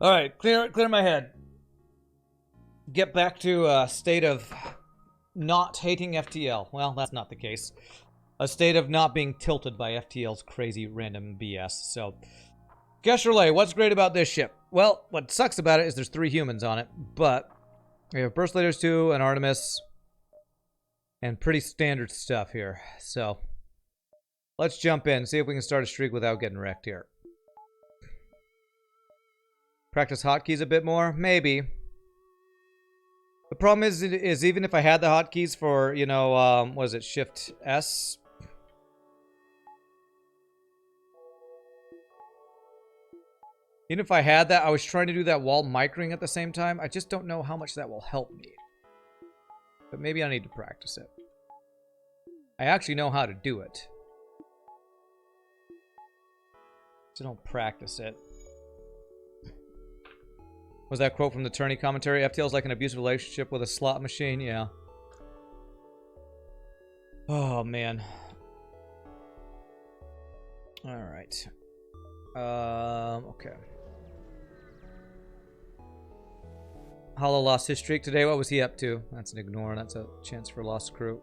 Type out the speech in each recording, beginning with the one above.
All right, clear my head. Get back to a state of not hating FTL. Well, that's not the case. A state of not being tilted by FTL's crazy random BS. So, Kestrel A, what's great about this ship? Well, what sucks about it is there's 3 humans on it, but we have Burst Leaders 2, an Artemis, and pretty standard stuff here. So, let's jump in, see if we can start a streak without getting wrecked here. Practice hotkeys a bit more? Maybe. The problem is even if I had the hotkeys for, you know, what is it, Shift S? Even if I had that, I was trying to do that while microing at the same time. I just don't know how much that will help me. But maybe I need to practice it. I actually know how to do it. Just don't practice it. Was that quote from the tourney commentary? FTL's like an abusive relationship with a slot machine? Yeah. Oh, man. Alright. Okay. Hollow lost his streak today. What was he up to? That's an ignore. That's a chance for lost crew.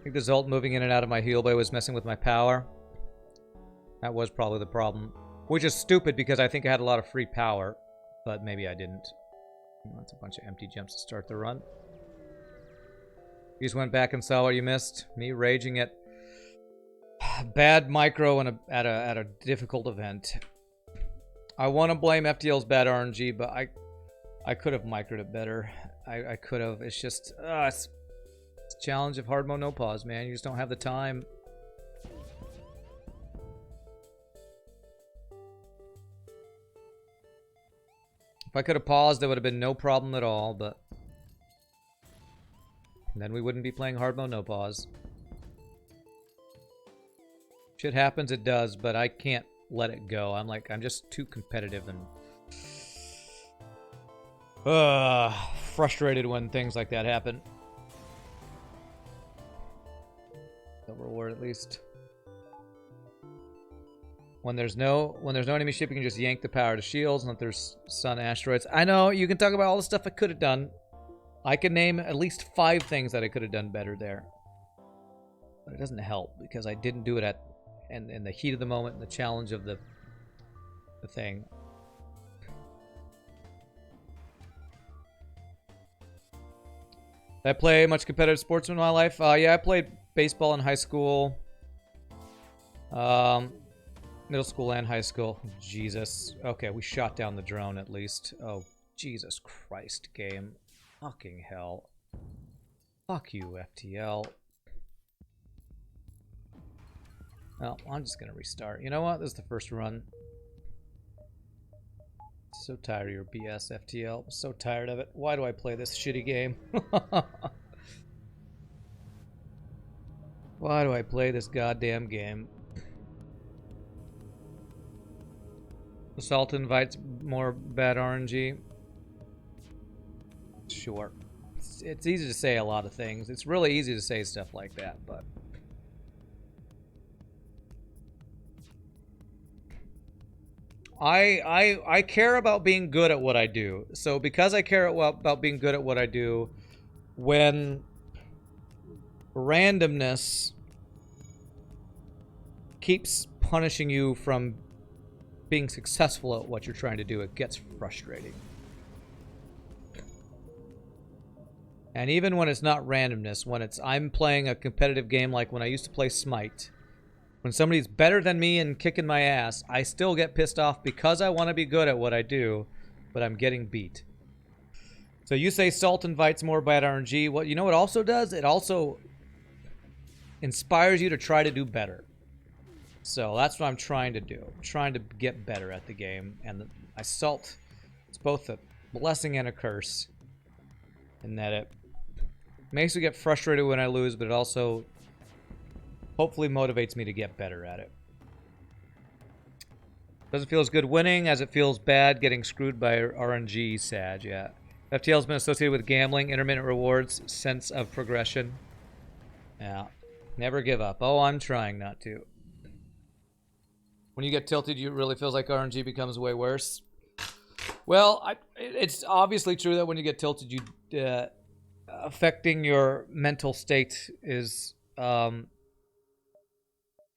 I think the Zolt moving in and out of my heal bay was messing with my power. That was probably the problem. Which is stupid because I think I had a lot of free power. But maybe I didn't. That's a bunch of empty jumps to start the run. You just went back and saw what you missed. Me raging at bad micro and at a difficult event. I want to blame FTL's bad RNG, but I could have microed it better. I could have. It's just it's a challenge of hard mode no pause, man. You just don't have the time. If I could have paused, there would have been no problem at all, but then we wouldn't be playing hard mode no pause. Shit happens, it does, but I can't let it go. I'm just too competitive and frustrated when things like that happen. The reward, at least. When there's no enemy ship, you can just yank the power to shields, and if there's sun asteroids. I know, you can talk about all the stuff I could have done. I can name at least 5 things that I could have done better there. But it doesn't help, because I didn't do it in the heat of the moment, and the challenge of the thing. Did I play much competitive sports in my life? Yeah, I played baseball in high school. Middle school and high school. Jesus. Okay, we shot down the drone at least. Oh, Jesus Christ, game. Fucking hell. Fuck you, FTL. Well, I'm just gonna restart. You know what? This is the first run. So tired of your BS, FTL. I'm so tired of it. Why do I play this shitty game? Why do I play this goddamn game? Assault invites more bad RNG. Sure. It's easy to say a lot of things. It's really easy to say stuff like that, but I care about being good at what I do. So because I care about being good at what I do, when randomness keeps punishing you from being successful at what you're trying to do, it gets frustrating. And even when it's not randomness, when it's I'm playing a competitive game like when I used to play Smite, when somebody's better than me and kicking my ass, I still get pissed off because I want to be good at what I do, but I'm getting beat. So you say Salt invites more bad RNG. What you know what also does? It also inspires you to try to do better. So that's what I'm trying to do. I'm trying to get better at the game. And Salt, it's both a blessing and a curse. In that it makes me get frustrated when I lose, but it also hopefully motivates me to get better at it. Doesn't feel as good winning as it feels bad getting screwed by RNG, Sag, yeah. FTL's been associated with gambling, intermittent rewards, sense of progression. Yeah. Never give up. Oh, I'm trying not to. When you get tilted, it really feels like RNG becomes way worse. Well, it's obviously true that when you get tilted, you affecting your mental state is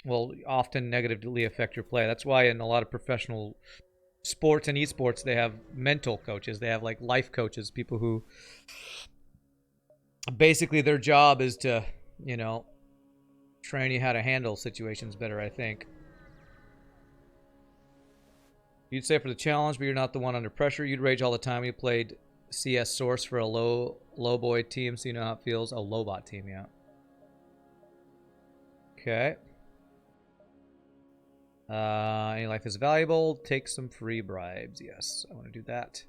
will often negatively affect your play. That's why in a lot of professional sports and esports, they have mental coaches. They have like life coaches, people who basically their job is to, you know, train you how to handle situations better, I think. You'd say for the challenge, but you're not the one under pressure. You'd rage all the time. You played CS Source for a low boy team, so you know how it feels. A Lobot team, yeah. Okay. Any life is valuable. Take some free bribes. Yes, I want to do that.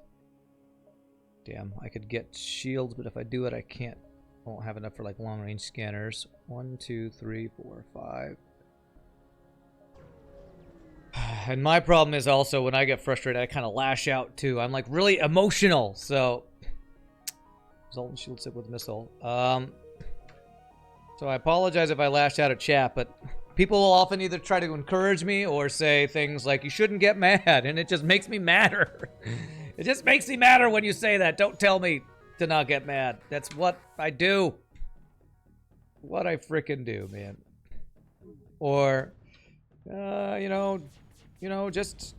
Damn, I could get shields, but if I do it, I can't. I won't have enough for like long range scanners. 1, 2, 3, 4, 5. And my problem is also when I get frustrated, I kind of lash out too. I'm like really emotional. So, result in shield sip with missile. So I apologize if I lash out at chat, but people will often either try to encourage me or say things like, you shouldn't get mad, and it just makes me madder. It just makes me madder when you say that. Don't tell me to not get mad. That's what I do. What I frickin' do, man. Or, you know, just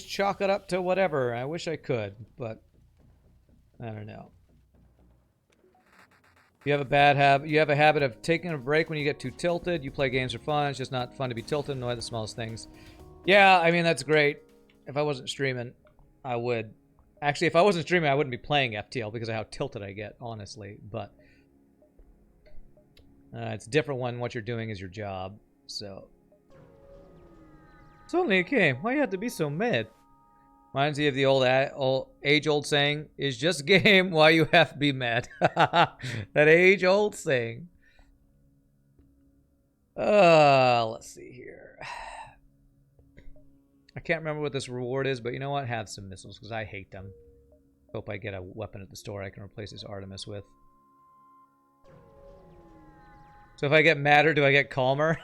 chalk it up to whatever. I wish I could, but I don't know. You have a bad habit. You have a habit of taking a break when you get too tilted. You play games for fun. It's just not fun to be tilted. Annoy the smallest things. Yeah, I mean, that's great. If I wasn't streaming, I would. Actually, if I wasn't streaming, I wouldn't be playing FTL because of how tilted I get, honestly. But it's different when what you're doing is your job. So it's only a game. Why you have to be so mad? Reminds me of the old age-old saying, is just a game, why you have to be mad. That age-old saying. Let's see here. I can't remember what this reward is, but you know what? Have some missiles, because I hate them. Hope I get a weapon at the store I can replace this Artemis with. So if I get madder, do I get calmer?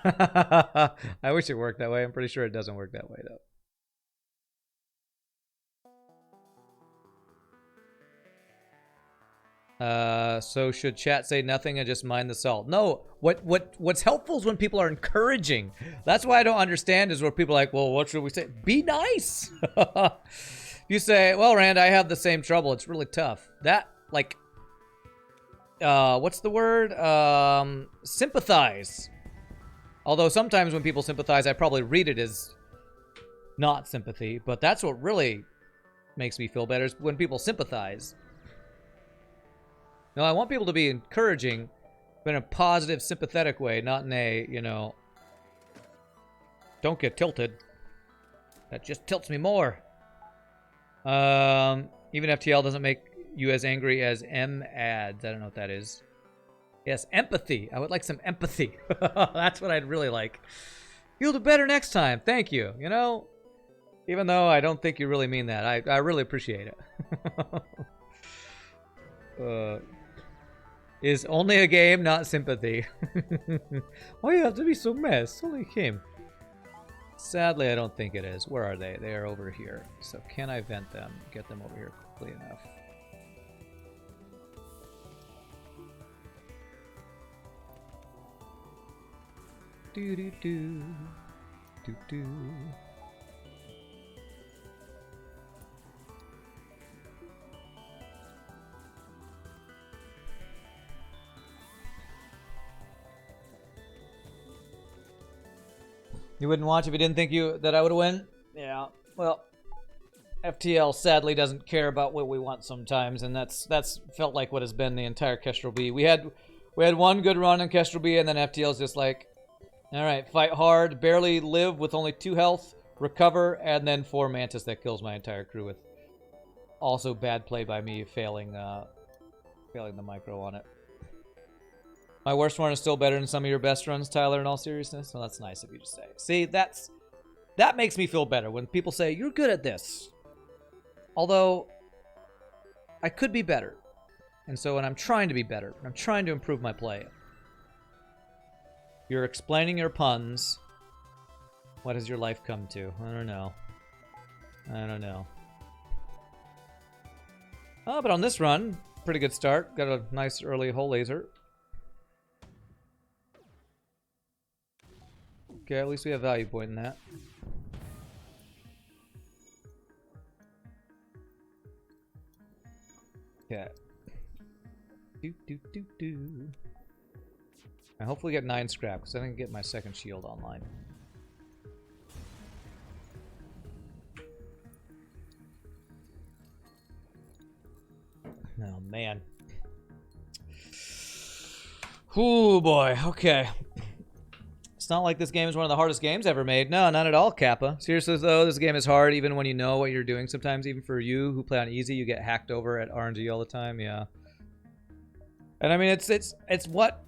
I wish it worked that way. I'm pretty sure it doesn't work that way, though. So should chat say nothing and just mind the salt? No, what's helpful is when people are encouraging. That's why I don't understand is where people are like, well, what should we say? Be nice. You say, well, Rand, I have the same trouble. It's really tough. That, like, what's the word? Sympathize. Although sometimes when people sympathize, I probably read it as not sympathy, but that's what really makes me feel better is when people sympathize. No, I want people to be encouraging, but in a positive, sympathetic way, not in a, you know, don't get tilted. That just tilts me more. Even FTL doesn't make you as angry as M ads. I don't know what that is. Yes, empathy. I would like some empathy. That's what I'd really like. You'll do better next time. Thank you. You know, even though I don't think you really mean that, I really appreciate it. Is only a game, not sympathy. Why do you have to be so mad? It's only a game. Sadly, I don't think it is. Where are they? They are over here. So can I vent them? Get them over here quickly enough. Do-do-do. Do-do. You wouldn't watch if you didn't think that I would win? Yeah. Well, FTL sadly doesn't care about what we want sometimes, and that's felt like what has been the entire Kestrel B. We had one good run in Kestrel B, and then FTL's just like, all right, fight hard, barely live with only 2 health, recover, and then 4 Mantis that kills my entire crew with also bad play by me failing the micro on it. My worst run is still better than some of your best runs, Tyler, in all seriousness. Well, that's nice of you to say. See, that makes me feel better when people say, you're good at this. Although, I could be better. And so when I'm trying to be better, I'm trying to improve my play. You're explaining your puns. What has your life come to? I don't know. I don't know. Oh, but on this run, pretty good start. Got a nice early hole laser. Okay, at least we have value point in that. Okay. I hopefully get 9 scrap, because I didn't get my second shield online. Oh, man. Ooh, boy. Okay. It's not like this game is one of the hardest games ever made. No, not at all, Kappa. Seriously, though, this game is hard even when you know what you're doing. Sometimes, even for you who play on easy, you get hacked over at RNG all the time. Yeah. And I mean, it's what...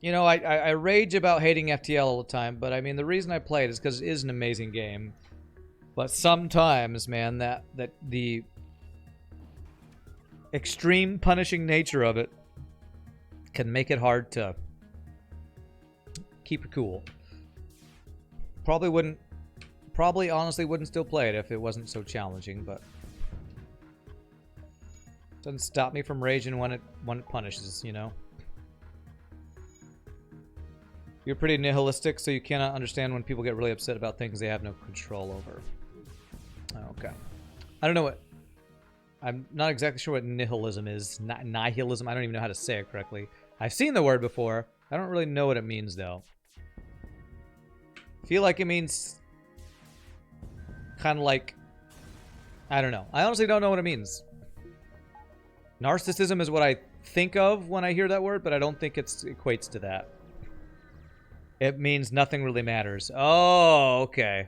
You know, I rage about hating FTL all the time, but I mean, the reason I play it is because it is an amazing game. But sometimes, man, that the extreme punishing nature of it can make it hard to keep it cool. Probably honestly wouldn't still play it if it wasn't so challenging, but doesn't stop me from raging when it punishes, you know. You're pretty nihilistic, so you cannot understand when people get really upset about things they have no control over. Okay. I don't know what... I'm not exactly sure what nihilism is. Nihilism? I don't even know how to say it correctly. I've seen the word before. I don't really know what it means, though. I feel like it means... kind of like... I don't know. I honestly don't know what it means. Narcissism is what I think of when I hear that word, but I don't think it equates to that. It means nothing really matters. Oh, okay.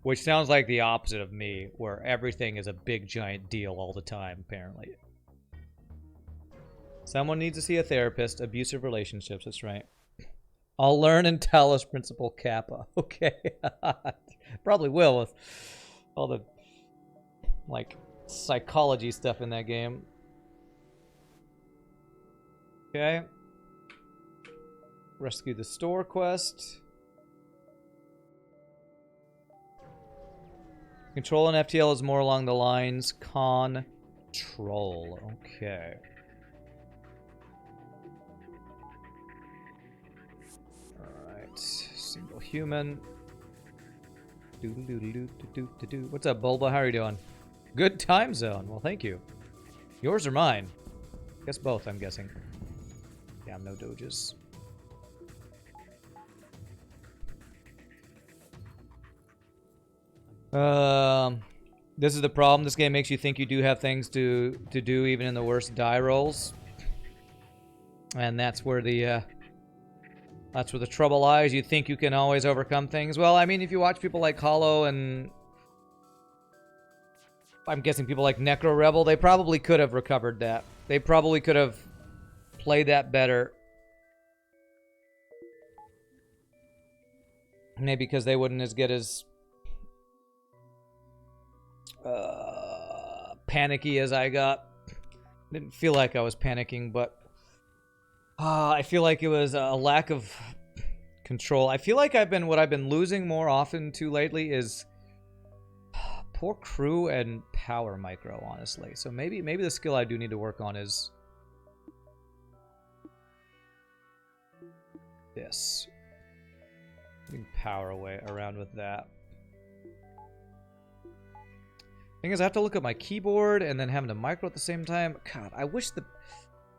Which sounds like the opposite of me, where everything is a big giant deal all the time, apparently. Someone needs to see a therapist. Abusive relationships, that's right. I'll learn and Talos Principle Kappa. Okay. Probably will with all the, like, psychology stuff in that game. Okay. Rescue the store quest. Control in FTL is more along the lines control. Okay. Alright. Single human. Doodle-doodle-doo-doo-doo-doo. What's up, Bulba? How are you doing? Good time zone. Well, thank you. Yours or mine? Guess both, I'm guessing. Damn, no doges. This is the problem. This game makes you think you do have things to do even in the worst die rolls. And that's where the trouble lies. You think you can always overcome things. Well, I mean, if you watch people like Hollow and I'm guessing people like Necro Rebel, they probably could have recovered that. They probably could have played that better. Maybe because they wouldn't get as panicky as I got. Didn't feel like I was panicking, but I feel like it was a lack of control. I feel like what I've been losing more often too lately is poor crew and power micro, honestly. So maybe the skill I do need to work on is this. Getting power away around with that. Thing is, I have to look at my keyboard and then having to micro at the same time. God,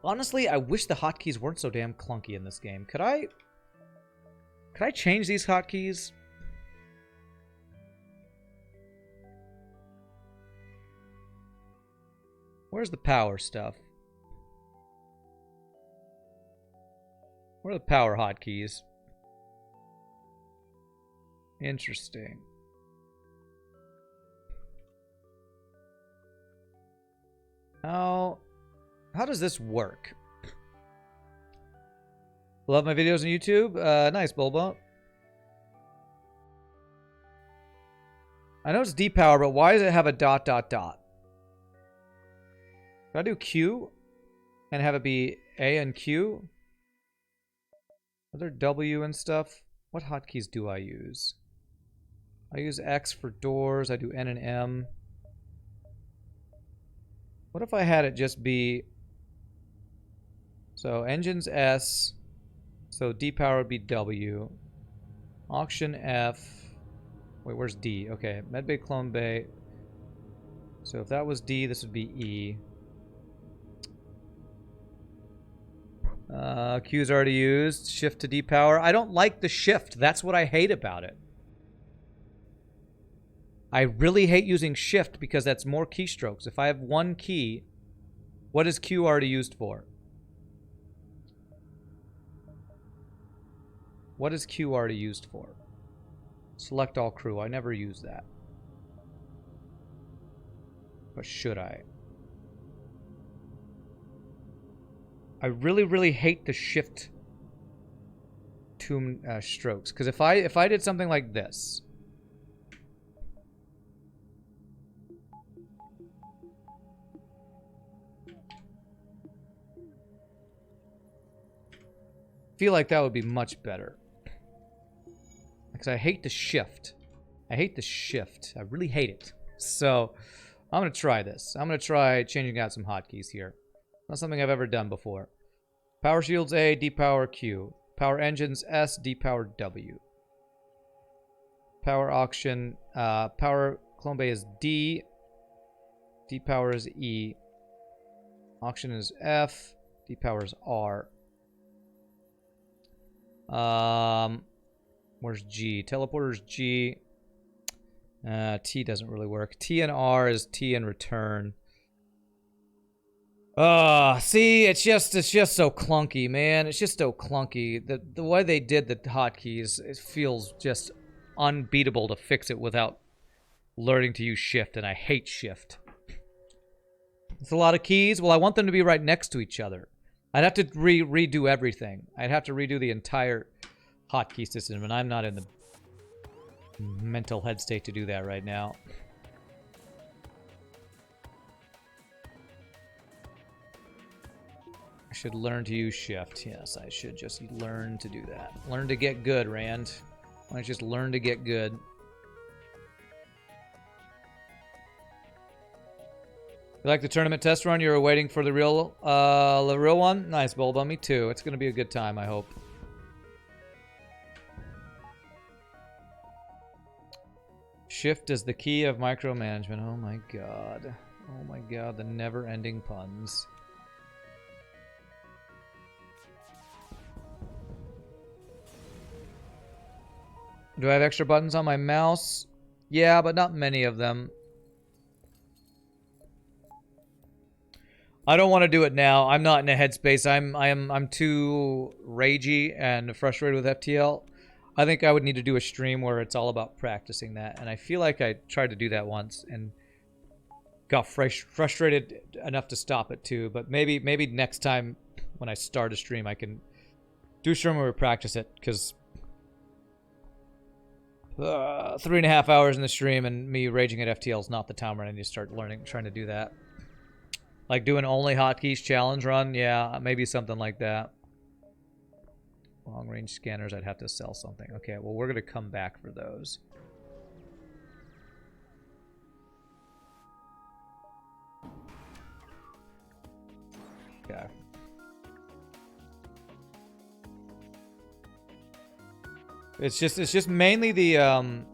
honestly, I wish the hotkeys weren't so damn clunky in this game. Could I change these hotkeys? Where's the power stuff? Where are the power hotkeys? Interesting. How does this work? Love my videos on YouTube? Nice, Bulba. I know it's depower, but why does it have a ... Can I do Q and have it be A and Q? Are there W and stuff? What hotkeys do I use? I use X for doors. I do N and M. What if I had it just be... So engines S. So D power would be W. Auction F. Wait, where's D? Okay, Medbay, Clone Bay. So if that was D, this would be E. Q's already used. Shift to D power. I don't like the shift. That's what I hate about it. I really hate using shift because that's more keystrokes. If I have one key, what is Q already used for? What is Q already used for? Select all crew. I never use that. But should I? I really, really hate the shift two strokes. Because if I did something like this, I feel like that would be much better. Because I hate the shift. I hate the shift. I really hate it. So I'm going to try this. I'm going to try changing out some hotkeys here. Not something I've ever done before. Power shields A, D power Q. Power engines S, D power W. Power auction, power clone bay is D. D power is E. Auction is F. D power is R. Where's G? Teleporter's G. T doesn't really work. T and R is T and return. See, it's just so clunky, man. It's just so clunky. The way they did the hotkeys, it feels just unbeatable to fix it without learning to use shift, and I hate shift. It's a lot of keys. Well, I want them to be right next to each other. I'd have to redo everything. I'd have to redo the entire hotkey system, and I'm not in the mental head state to do that right now. I should learn to use shift. Yes, I should just learn to do that. Learn to get good, Rand. Why don't you just learn to get good? You like the tournament test run? You were waiting for the real one? Nice, Bulba. Me too. It's going to be a good time, I hope. Shift is the key of micromanagement. Oh my god. Oh my god, the never-ending puns. Do I have extra buttons on my mouse? Yeah, but not many of them. I don't want to do it now. I'm not in a headspace. I'm too ragey and frustrated with FTL. I think I would need to do a stream where it's all about practicing that. And I feel like I tried to do that once and got frustrated enough to stop it too. But maybe next time when I start a stream, I can do a stream where we practice it. Because 3.5 hours in the stream and me raging at FTL is not the time where I need to start trying to do that. Like doing only hotkeys challenge run? Yeah, maybe something like that. Long range scanners, I'd have to sell something. Okay, well, we're going to come back for those. Okay. It's just mainly the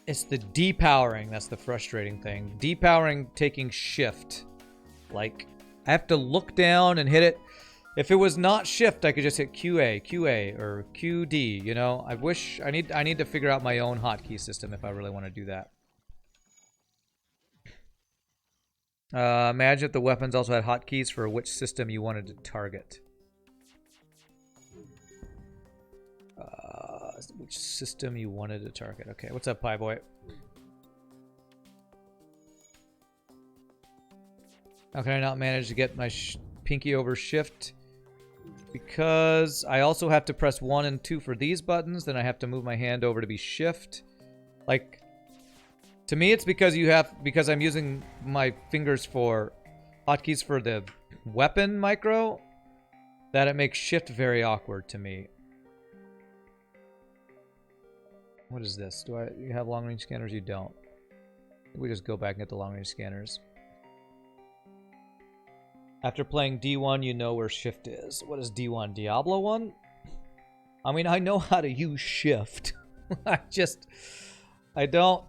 it's the depowering that's the frustrating thing. Depowering taking shift. Like, I have to look down and hit it. If it was not shift, I could just hit QA, or QD, you know? I need to figure out my own hotkey system if I really want to do that. Imagine if the weapons also had hotkeys for which system you wanted to target. Which system you wanted to target. Okay, what's up, Pie Boy? How can I not manage to get my pinky over shift? Because I also have to press 1 and 2 for these buttons, then I have to move my hand over to be shift. Like, to me it's because I'm using my fingers for hotkeys for the weapon micro, that it makes shift very awkward to me. What is this? You have long range scanners? You don't. We just go back and get the long range scanners. After playing D1, you know where shift is. What is D1? Diablo 1? I mean, I know how to use shift. I don't.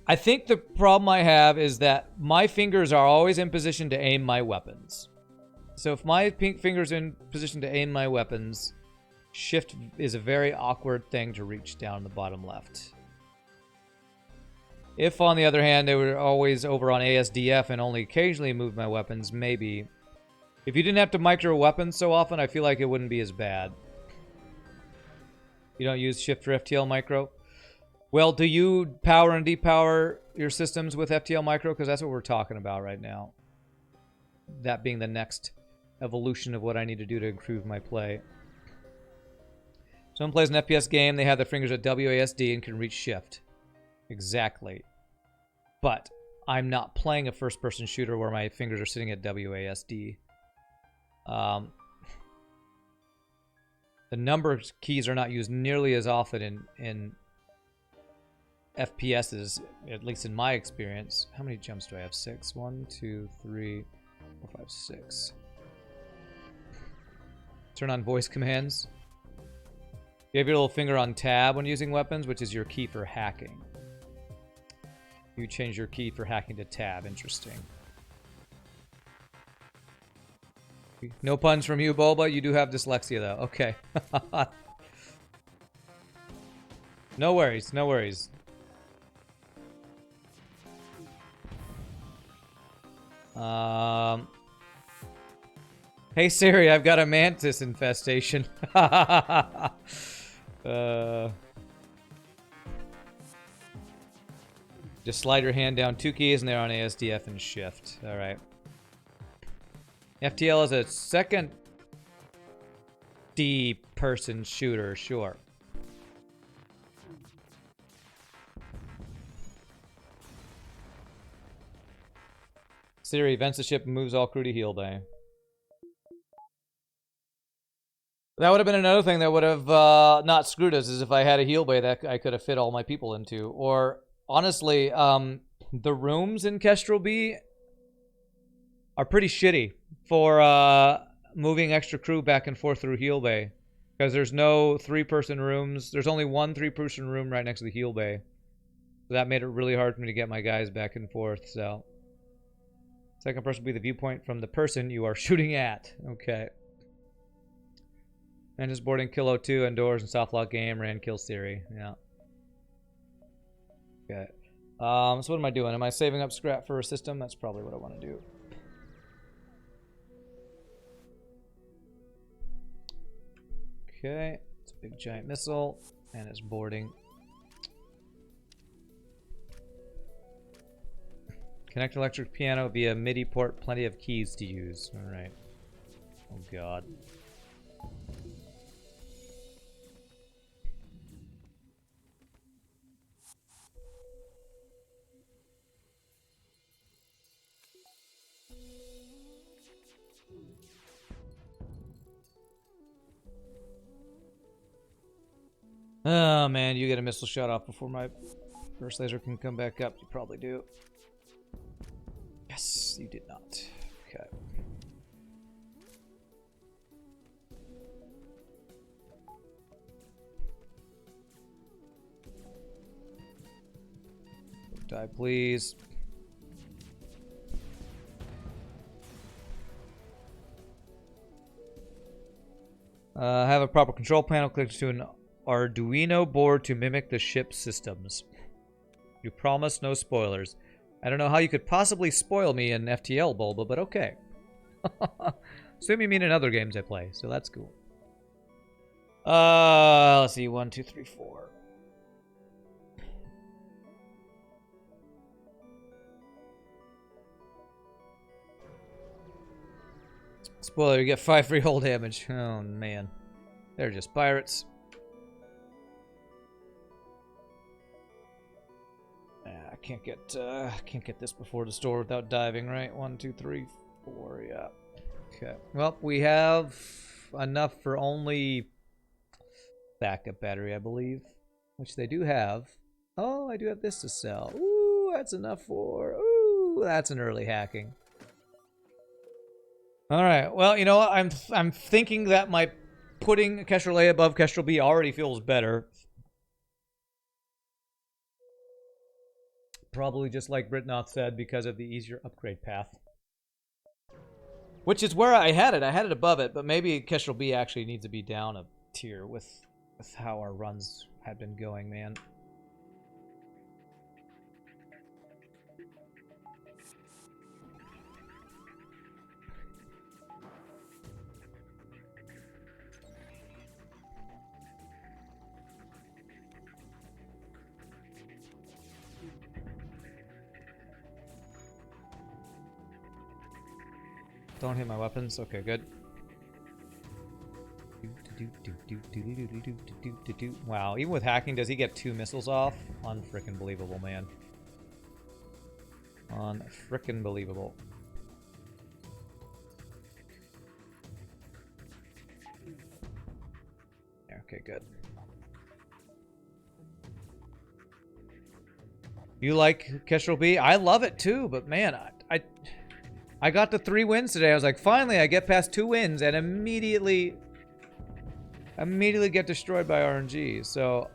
I think the problem I have is that my fingers are always in position to aim my weapons. So if my pink finger's in position to aim my weapons, shift is a very awkward thing to reach down the bottom left. If, on the other hand, they were always over on ASDF and only occasionally moved my weapons, maybe. If you didn't have to micro weapons so often, I feel like it wouldn't be as bad. You don't use shift for FTL micro? Well, do you power and depower your systems with FTL micro? Because that's what we're talking about right now. That being the next evolution of what I need to do to improve my play. Someone plays an FPS game, they have their fingers at WASD and can reach shift. Exactly. But I'm not playing a first-person shooter where my fingers are sitting at WASD. The number of keys are not used nearly as often in FPSs, at least in my experience. How many jumps do I have? 6? 1, 2, 3, 4, 5, 6. Turn on voice commands. You have your little finger on tab when using weapons, which is your key for hacking. You change your key for hacking to tab. Interesting. No puns from you, Boba. You do have dyslexia, though. Okay. No worries. No worries. Hey, Siri, I've got a mantis infestation. Just slide your hand down 2 keys and they're on ASDF and shift. All right. FTL is a second D-person shooter, sure. Siri vents the ship and moves all crew to heal bay. That would have been another thing that would have not screwed us, is if I had a heal bay that I could have fit all my people into. Or, honestly, the rooms in Kestrel B are pretty shitty for moving extra crew back and forth through heal bay. Because there's no 3-person rooms. There's only one 3-person room right next to the heal bay. So that made it really hard for me to get my guys back and forth, so. Second person will be the viewpoint from the person you are shooting at. Okay. Mantis boarding, kill O2, indoors, and soft lock game, ran, kill Siri. Yeah. Okay. So what am I doing? Am I saving up scrap for a system? That's probably what I want to do. Okay. It's a big giant missile, and it's boarding. Connect electric piano via MIDI port. Plenty of keys to use. All right. Oh, God. Oh, man. You get a missile shot off before my first laser can come back up. You probably do. Yes, you did not. Okay. Die, please. Have a proper control panel connected to an Arduino board to mimic the ship's systems. You promise no spoilers. I don't know how you could possibly spoil me in FTL, Bulba, but okay. Assume you mean in other games I play, so that's cool. Let's see. 1, 2, 3, 4. Spoiler, you get 5 free hull damage. Oh, man. They're just pirates. Can't get this before the store without diving, right? 1, 2, 3, 4, yeah. Okay. Well, we have enough for only backup battery, I believe, which they do have. Oh, I do have this to sell. Ooh, that's enough for... Ooh, that's an early hacking. All right. Well, you know what? I'm thinking that my putting Kestrel A above Kestrel B already feels better. Probably just like Britnoth said, because of the easier upgrade path. Which is where I had it. I had it above it, but maybe Kestrel B actually needs to be down a tier with how our runs had been going, man. Don't hit my weapons. Okay, good. Wow, even with hacking, does he get 2 missiles off? Unfrickin' believable, man. Unfrickin' believable. Okay, good. You like Kestrel B? I love it too, but man, I got the 3 wins today. I was like, finally, I get past 2 wins and immediately get destroyed by RNG. So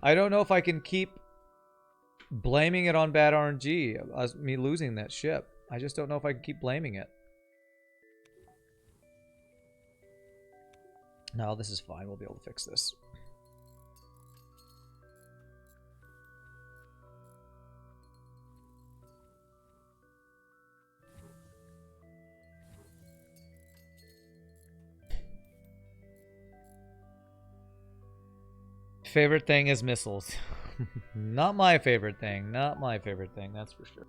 I don't know if I can keep blaming it on bad RNG, as me losing that ship. I just don't know if I can keep blaming it. No, this is fine. We'll be able to fix this. Favorite thing is missiles. Not my favorite thing. Not my favorite thing, that's for sure.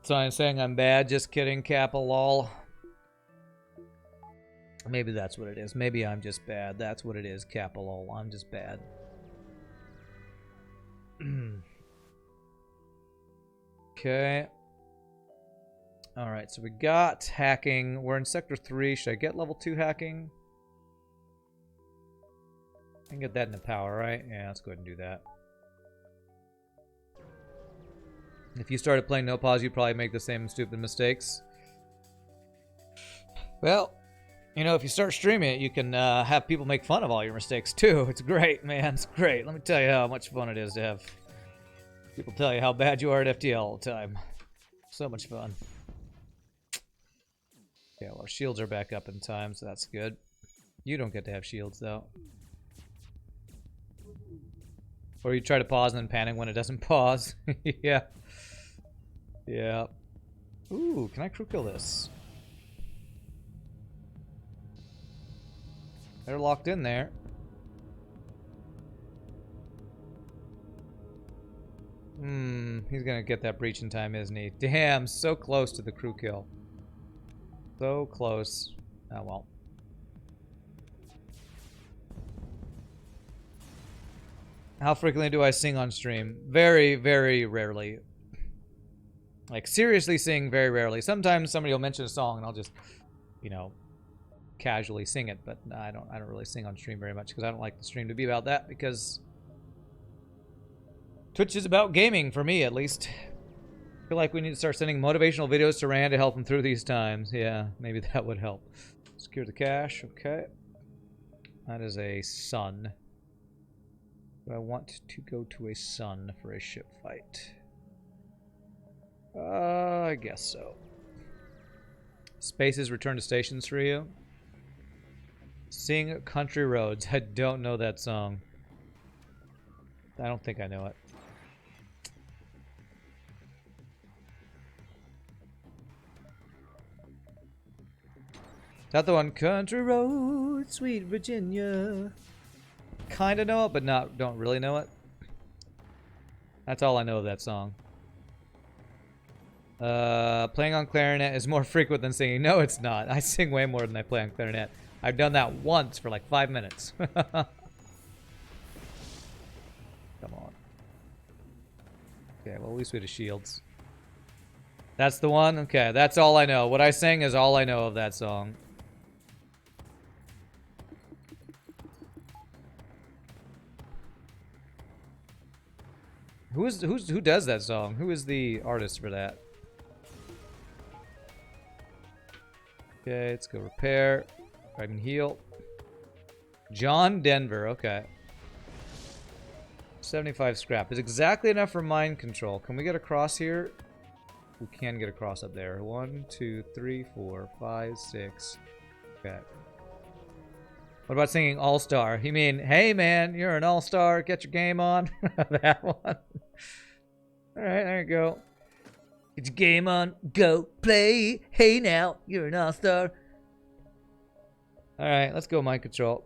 So I'm saying I'm bad. Just kidding, Kappa lol. Maybe that's what it is. Maybe I'm just bad. That's what it is, Kappa lol. I'm just bad. Okay. Alright, so we got hacking. We're in Sector 3. Should I get level 2 hacking? I can get that into power, right? Yeah, let's go ahead and do that. If you started playing no pause, you'd probably make the same stupid mistakes. Well, you know, if you start streaming it, you can have people make fun of all your mistakes, too. It's great, man. It's great. Let me tell you how much fun it is to have people tell you how bad you are at FTL all the time. So much fun. Yeah, well, our shields are back up in time, so that's good. You don't get to have shields, though. Or you try to pause and then panic when it doesn't pause. Yeah. Yeah. Ooh, can I crew kill this? They're locked in there. He's gonna get that breach in time, isn't he? Damn, so close to the crew kill. So close. Oh well. How frequently do I sing on stream? Very, very rarely. Like, seriously sing very rarely. Sometimes somebody will mention a song and I'll just, you know, casually sing it, but I don't really sing on stream very much because I don't like the stream to be about that, because Twitch is about gaming, for me at least. I feel like we need to start sending motivational videos to Rand to help him through these times. Yeah, maybe that would help. Secure the cache, okay. That is a sun. Do I want to go to a sun for a ship fight? I guess so. Spaces return to stations for you. Sing Country Roads. I don't know that song. I don't think I know it. Is that the one? Country Road, sweet Virginia. Kinda know it, but don't really know it. That's all I know of that song. Playing on clarinet is more frequent than singing. No, it's not. I sing way more than I play on clarinet. I've done that once for like 5 minutes. Come on. Okay, well, at least we had shields. That's the one? Okay, that's all I know. What I sang is all I know of that song. Who does that song? Who is the artist for that? Okay, let's go repair. I can heal. John Denver, okay. 75 scrap is exactly enough for mind control. Can we get across here? We can get across up there. 1, 2, 3, 4, 5, 6. Okay. What about singing All-Star? You mean, hey man, you're an all-star, get your game on? That one. Alright, there you go. Get your game on, go play. Hey now, you're an all-star. Alright, let's go mind control.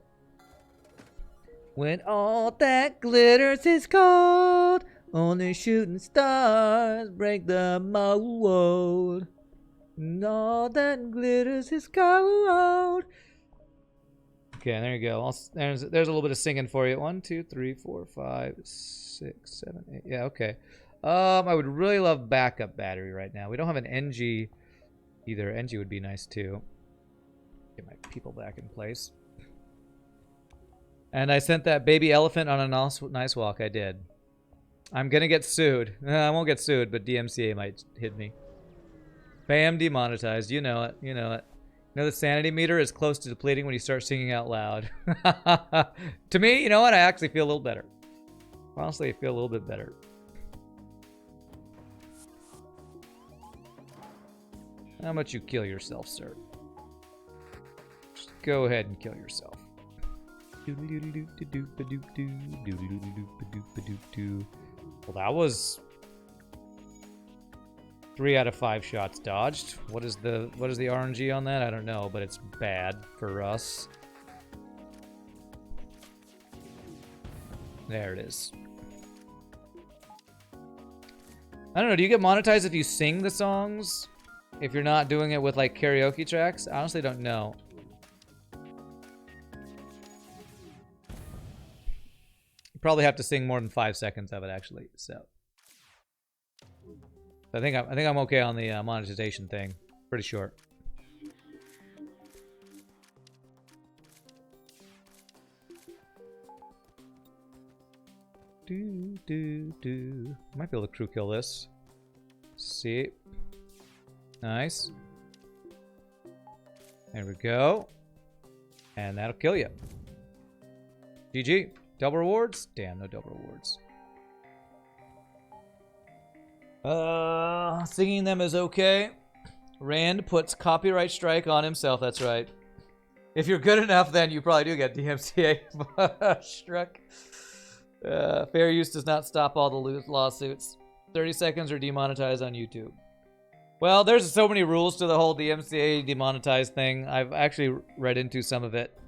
When all that glitters is gold, only shooting stars break the mold. And all that glitters is gold. Okay, there you go. There's a little bit of singing for you. 1, 2, 3, 4, 5, 6, 7, 8. Yeah, okay. I would really love backup battery right now. We don't have an NG either. NG would be nice too. Get my people back in place. And I sent that baby elephant on a nice walk. I did. I'm gonna get sued. I won't get sued, but DMCA might hit me. Bam, demonetized. You know it. You know it. You know the sanity meter is close to depleting when you start singing out loud. To me, you know what? I actually feel a little better. Honestly, I feel a little bit better. How about you kill yourself, sir? Just go ahead and kill yourself. Well, that was 3 out of 5 shots dodged. What is the RNG on that? I don't know, but it's bad for us. There it is. I don't know, do you get monetized if you sing the songs? If you're not doing it with like karaoke tracks? I honestly don't know. You probably have to sing more than 5 seconds of it actually, so. I think I'm okay on the monetization thing. Pretty short. Might be able to crew kill this. See. Nice. There we go. And that'll kill you. GG. Double rewards? Damn, no double rewards. Singing them is okay. Rand puts copyright strike on himself, that's right. If you're good enough, then you probably do get DMCA struck. Fair use does not stop all the lawsuits. 30 seconds or demonetized on YouTube. Well, there's so many rules to the whole DMCA demonetized thing. I've actually read into some of it.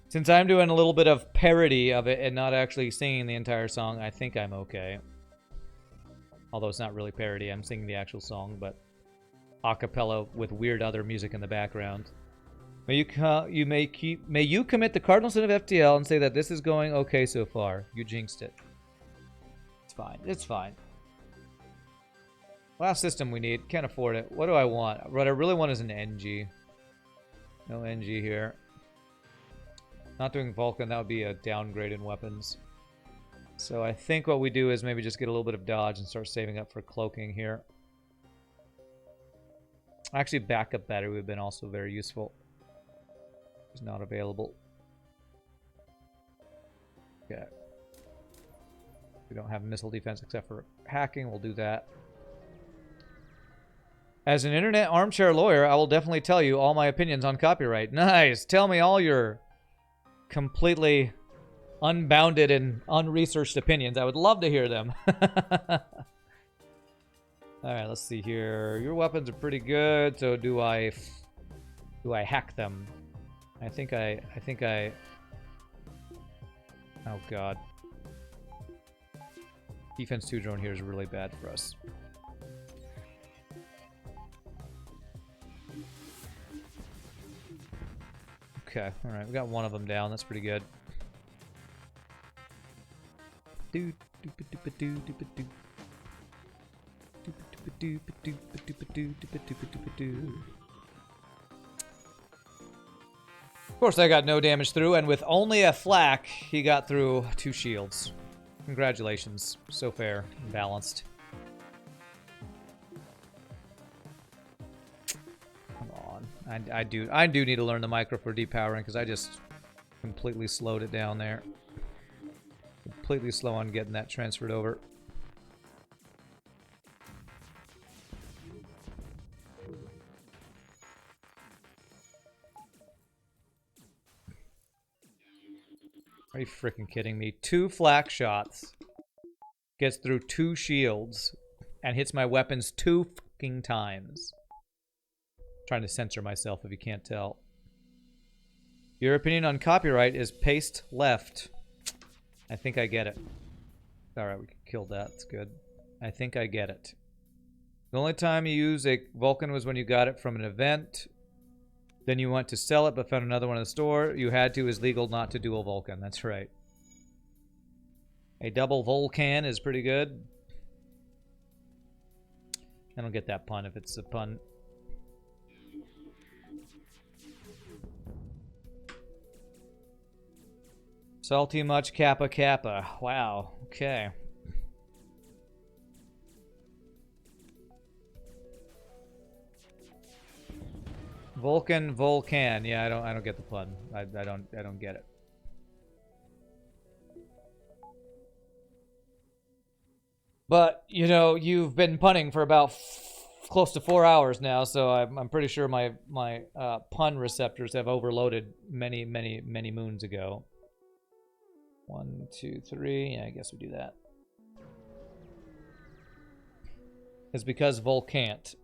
Since I'm doing a little bit of parody of it and not actually singing the entire song, I think I'm okay. Although it's not really parody, I'm singing the actual song, but a cappella with weird other music in the background. May you commit the cardinal sin of FTL and say that this is going okay so far. You jinxed it. It's fine. It's fine. Last system we need. Can't afford it. What do I want? What I really want is an NG. No NG here. Not doing Vulcan. That would be a downgrade in weapons. So I think what we do is maybe just get a little bit of dodge and start saving up for cloaking here. Actually, backup battery would have been also very useful. It's not available. Okay. We don't have missile defense except for hacking. We'll do that. As an internet armchair lawyer, I will definitely tell you all my opinions on copyright. Nice! Tell me all your completely unbounded and unresearched opinions. I would love to hear them. Alright, let's see here. Your weapons are pretty good, so do I hack them? I think I... Oh god. Defense 2 drone here is really bad for us. Okay, alright, we got one of them down. That's pretty good. Of course, I got no damage through, and with only a flak, he got through 2 shields. Congratulations. So fair and balanced. Come on. I do need to learn the micro for depowering, because I just completely slowed it down there. Completely slow on getting that transferred over. Are you freaking kidding me? 2 flak shots. Gets through 2 shields. And hits my weapons 2 fucking times. Trying to censor myself if you can't tell. Your opinion on copyright is paste left. I think I get it. Alright, we killed that. That's good. I think I get it. The only time you use a Vulcan was when you got it from an event. Then you went to sell it but found another one in the store. You had to. Is legal not to dual Vulcan. That's right. A double Vulcan is pretty good. I don't get that pun if it's a pun. Salty much Kappa Kappa. Wow. Okay. Vulcan, Vulcan. Yeah, I don't get the pun. I don't get it. But you know, you've been punning for about close to 4 hours now, so I'm pretty sure my pun receptors have overloaded many moons ago. 1, 2, 3. Yeah, I guess we do that. It's because Volcant.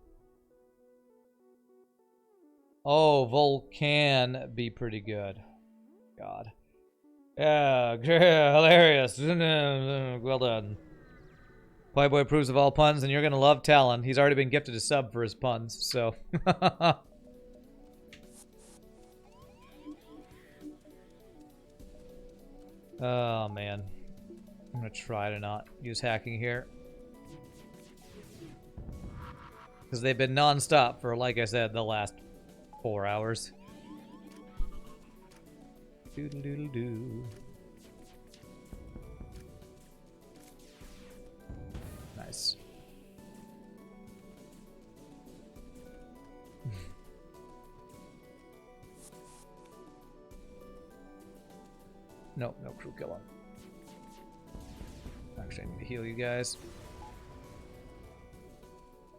Oh, Vol can be pretty good. God. Yeah, hilarious. Well done. Playboy approves of all puns, and you're gonna love Talon. He's already been gifted a sub for his puns, so. Oh, man. I'm gonna try to not use hacking here. Because they've been non-stop for, like I said, the last 4 hours. Doodle doodle doo. Nice. Nope, no crew kill him. Actually, I need to heal you guys.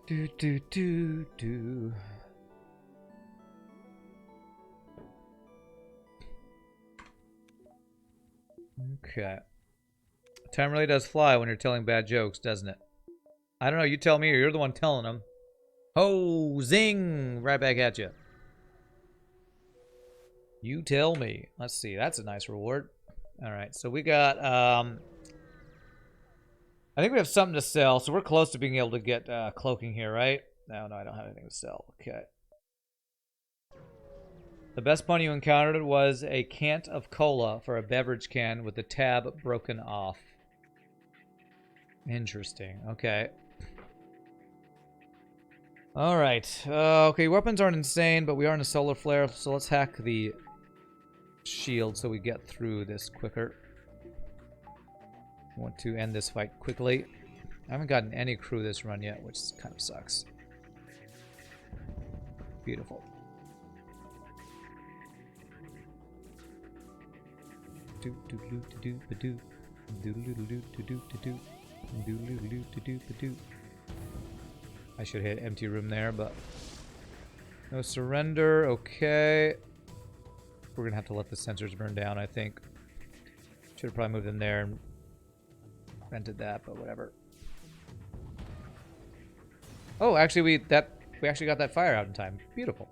Do do do do. Okay. Time really does fly when you're telling bad jokes, doesn't it? I don't know, you tell me, or you're the one telling them. Ho, zing! Right back at you. You tell me. Let's see, that's a nice reward. Alright, so we got, I think we have something to sell, so we're close to being able to get cloaking here, right? No, I don't have anything to sell. Okay. The best pun you encountered was a can of cola for a beverage can with the tab broken off. Interesting. Okay. Alright. Okay, weapons aren't insane, but we are in a solar flare, so let's hack the shield so we get through this quicker. I want to end this fight quickly. I haven't gotten any crew this run yet, which kind of sucks. Beautiful. I should hit empty room there, but no surrender. Okay, we're gonna have to let the sensors burn down, I think. Should have probably moved in there and rented that, but whatever. Oh, actually, we actually got that fire out in time. Beautiful.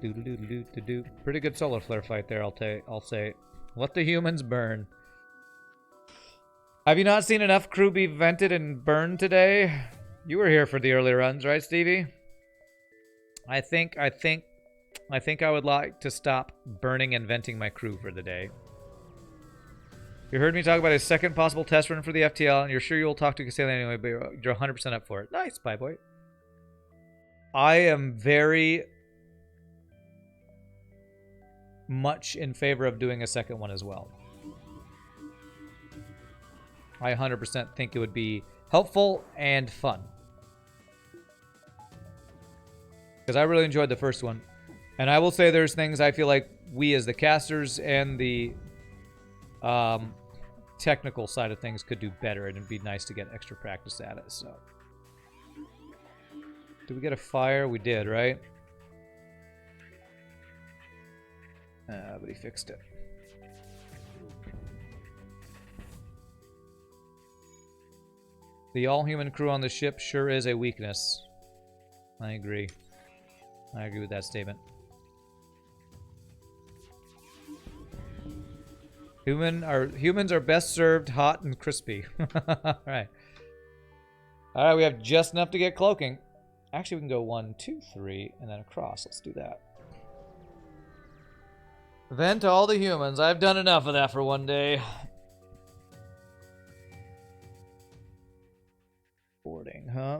Doodle-doodle-doo-doo-doo. Pretty good solar flare fight there, I'll say. Let the humans burn. Have you not seen enough crew be vented and burned today? You were here for the early runs, right, Stevie? I think I would like to stop burning and venting my crew for the day. You heard me talk about a second possible test run for the FTL, and you're sure you'll talk to Kestrel anyway, but you're 100% up for it. Nice, bye boy. I am very much in favor of doing a second one as well. I 100% think it would be helpful and fun. Because I really enjoyed the first one. And I will say there's things I feel like we as the casters and the technical side of things could do better, and it'd be nice to get extra practice at it. So, did we get a fire? We did, right? But he fixed it. The all-human crew on the ship sure is a weakness. I agree. I agree with that statement. Humans are best served hot and crispy. Alright. Alright, we have just enough to get cloaking. Actually, we can go 1, 2, 3, and then across. Let's do that. Vent to all the humans. I've done enough of that for one day. Boarding, huh?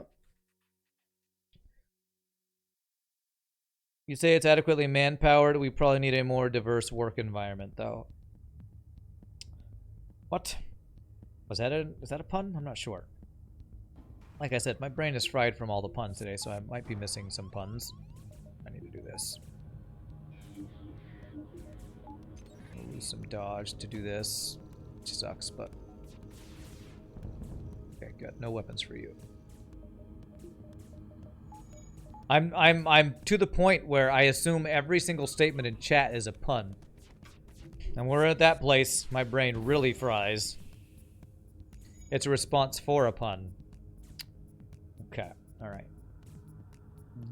You say it's adequately manpowered. We probably need a more diverse work environment, though. What? Is that a pun? I'm not sure. Like I said, my brain is fried from all the puns today, so I might be missing some puns. I need to do this. I'll use some dodge to do this. Which sucks, but... Okay, good. No weapons for you. I'm to the point where I assume every single statement in chat is a pun. And we're at that place, my brain really fries. It's a response for a pun. Okay, alright.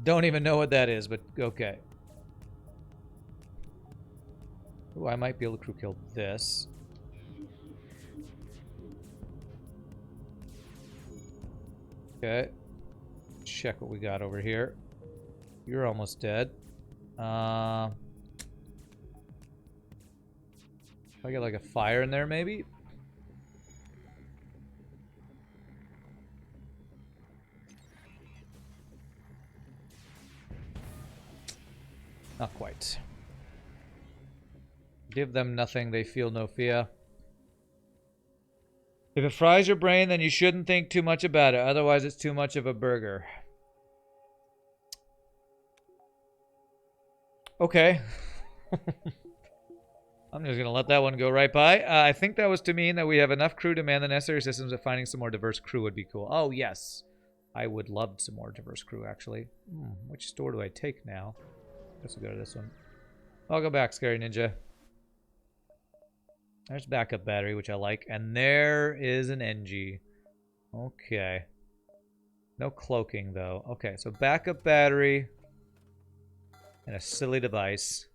Don't even know what that is, but okay. Ooh, I might be able to crew kill this. Okay. Check what we got over here. You're almost dead. I get like a fire in there, maybe? Not quite. Give them nothing, they feel no fear. If it fries your brain, then you shouldn't think too much about it. Otherwise, it's too much of a burger. Okay. I'm just going to let that one go right by. I think that was to mean that we have enough crew to man the necessary systems, that finding some more diverse crew would be cool. Oh, yes. I would love some more diverse crew, actually. Which store do I take now? Let's go to this one. I'll go back, Scary Ninja. There's backup battery, which I like. And there is an NG. Okay. No cloaking, though. Okay, so backup battery. And a silly device.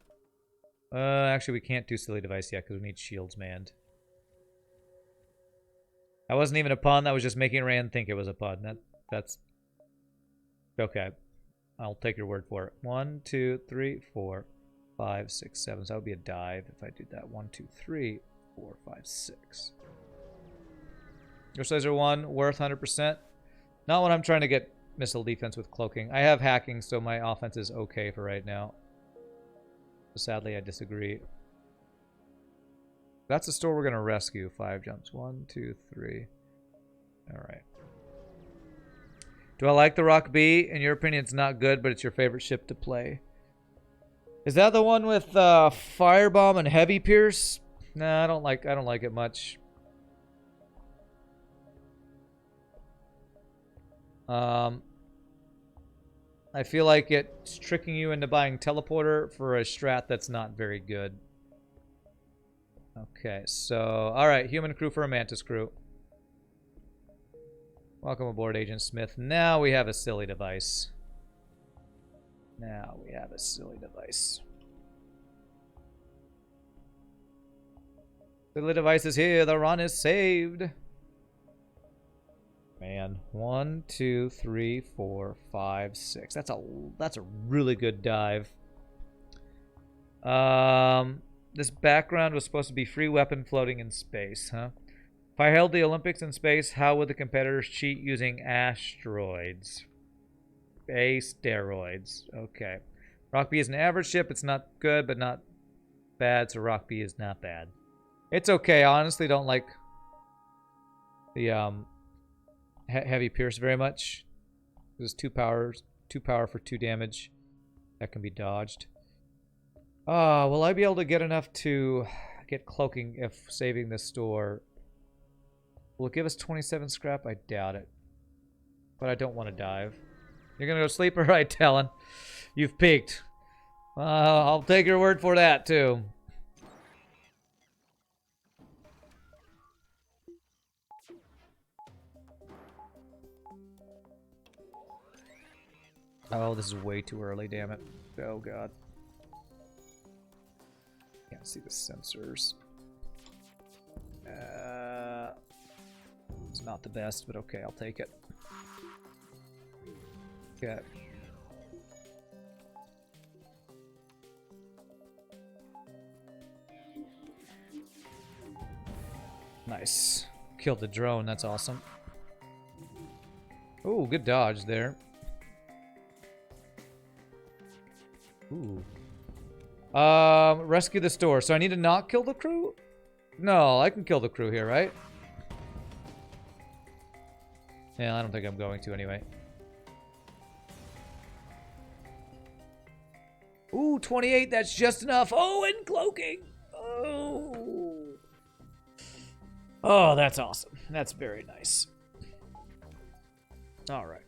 Actually, we can't do silly device yet because we need shields manned. That wasn't even a pun. That was just making Rand think it was a pun. That's... Okay. I'll take your word for it. 1, 2, 3, 4, 5, 6, 7. So that would be a dive if I did that. 1, 2, 3, 4, 5, 6. Ghost Laser 1, worth 100%. Not when I'm trying to get missile defense with cloaking. I have hacking, so my offense is okay for right now. Sadly, I disagree. That's the store we're going to rescue. 5 jumps. 1, 2, 3. Alright. Do I like the Rock B? In your opinion, it's not good, but it's your favorite ship to play. Is that the one with Firebomb and Heavy Pierce? Nah, I don't like it much. I feel like it's tricking you into buying Teleporter for a strat that's not very good. Okay, so... Alright, human crew for a Mantis crew. Welcome aboard, Agent Smith. Now we have a silly device. Now we have a silly device. Silly device is here. The run is saved. Man, 1, 2, 3, 4, 5, 6. That's a really good dive. The This background was supposed to be free weapon floating in space, huh? If I held the Olympics in space, how would the competitors cheat using asteroids? Steroids. Okay. Rock B is an average ship. It's not good, but not bad, so Rock B is not bad. It's okay. I honestly don't like the heavy Pierce very much. There's 2 power for 2 damage. That can be dodged. Will I be able to get enough to get cloaking if saving the store? Will it give us 27 scrap? I doubt it. But I don't want to dive. You're gonna go sleep? All right, Talon. You've peaked. I'll take your word for that, too. Oh, this is way too early, damn it. Oh, God. Can't see the sensors. It's not the best, but okay, I'll take it. Okay. Nice. Killed the drone, that's awesome. Oh, good dodge there. Ooh. Rescue the store. So I need to not kill the crew? No, I can kill the crew here, right? Yeah, I don't think I'm going to anyway. Ooh, 28, that's just enough. Oh, and cloaking. Oh. Oh, that's awesome. That's very nice. All right.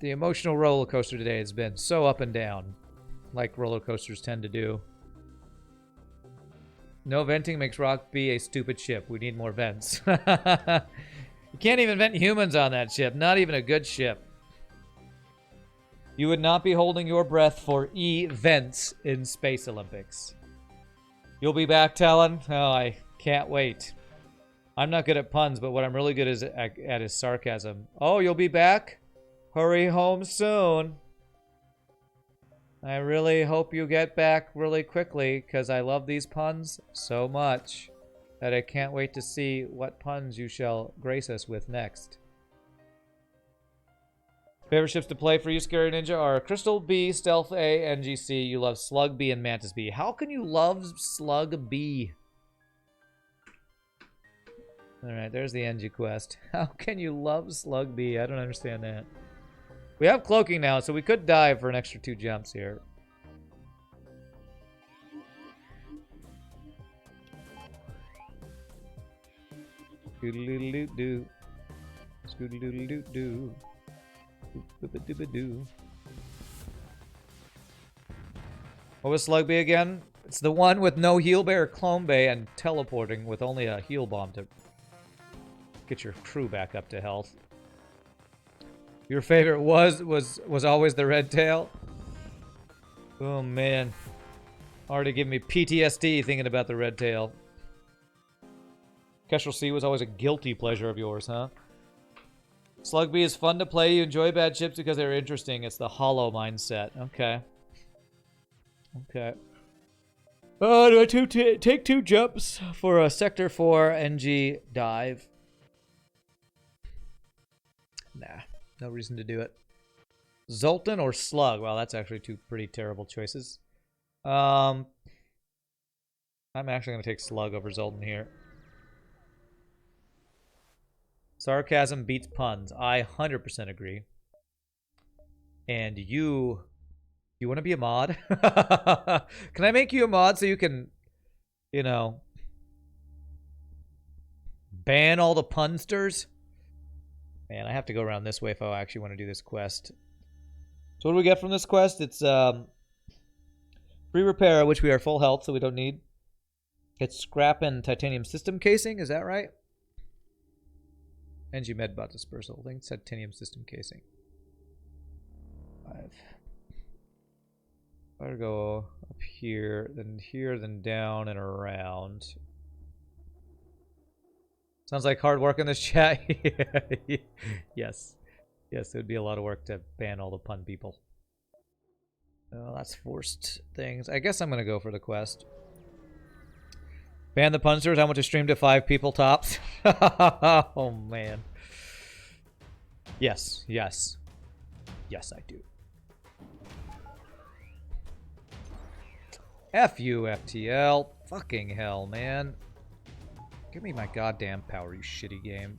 The emotional roller coaster today has been so up and down, like roller coasters tend to do. No venting makes Rock B a stupid ship. We need more vents. You can't even vent humans on that ship. Not even a good ship. You would not be holding your breath for events in Space Olympics. You'll be back, Talon? Oh, I can't wait. I'm not good at puns, but what I'm really good at is sarcasm. Oh, you'll be back? Hurry home soon. I really hope you get back really quickly, because I love these puns so much that I can't wait to see what puns you shall grace us with next. Favorite ships to play for you, Scary Ninja, are Kestrel B, Stealth A, NGC. You love Slug B and Mantis B. How can you love Slug B? Alright, there's the NG quest. How can you love Slug B? I don't understand that. We have cloaking now, so we could dive for an extra 2 jumps here. Doodle-doodle-doo-doo. Scoodle-doodle-doo-doo. Boop-a-doop-a-doo. What was Slug B again? It's the one with no heal bay or clone bay and teleporting with only a heal bomb to get your crew back up to health. Your favorite was always the red tail? Oh man. Already giving me PTSD thinking about the red tail. Kestrel C was always a guilty pleasure of yours, huh? Slug B is fun to play. You enjoy bad ships because they're interesting. It's the hollow mindset. Okay. Okay. Do I take 2 jumps for a Sector 4 NG dive? Nah. No reason to do it. Zoltan or Slug? Well, that's actually 2 pretty terrible choices. I'm actually going to take Slug over Zoltan here. Sarcasm beats puns. I 100% agree. And you want to be a mod? Can I make you a mod so you can, you know, ban all the punsters? Man, I have to go around this way if I actually want to do this quest. So what do we get from this quest? It's free repair, which we are full health, so we don't need. It's scrap and titanium system casing, is that right? NG medbot dispersal. I think it's titanium system casing. 5. I'll go up here, then down and around. Sounds like hard work in this chat. Yes. Yes, it would be a lot of work to ban all the pun people. Oh, that's forced things. I guess I'm going to go for the quest. Ban the punsters. I want to stream to 5 people tops. Oh, man. Yes, yes. Yes, I do. F you, FTL. Fucking hell, man. Give me my goddamn power, you shitty game.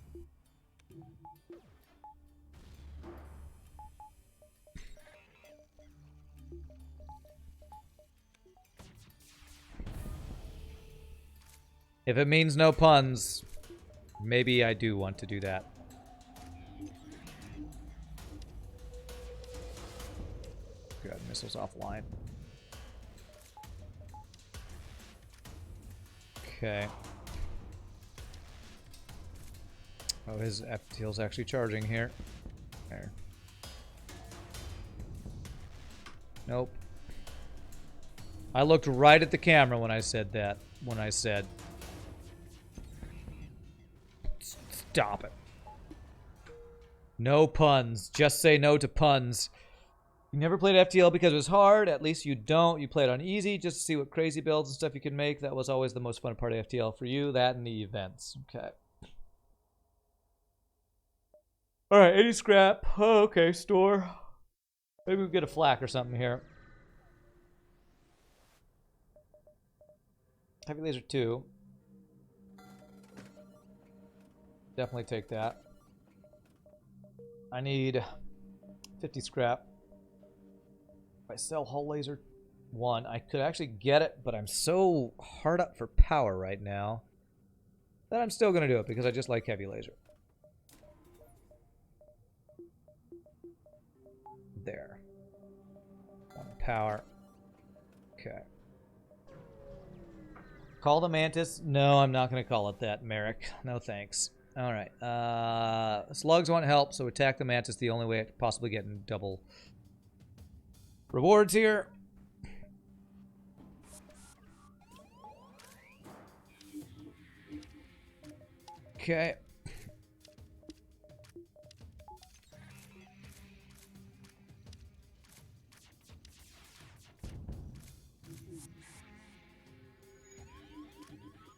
If it means no puns, maybe I do want to do that. Good, missiles offline. Okay. Oh, his FTL's actually charging here. There. Nope. I looked right at the camera when I said that. When I said... Stop it. No puns. Just say no to puns. You never played FTL because it was hard. At least you don't. You played on easy just to see what crazy builds and stuff you can make. That was always the most fun part of FTL for you. That and the events. Okay. Alright, 80 scrap. Oh, okay, store. Maybe we get a flak or something here. Heavy laser 2. Definitely take that. I need 50 scrap. If I sell hull laser 1, I could actually get it, but I'm so hard up for power right now that I'm still going to do it because I just like heavy laser. There. 1 power. Okay. Call the Mantis? No, I'm not going to call it that, Merrick. No thanks. Alright. Slugs won't help, so attack the Mantis the only way at possibly getting double rewards here. Okay.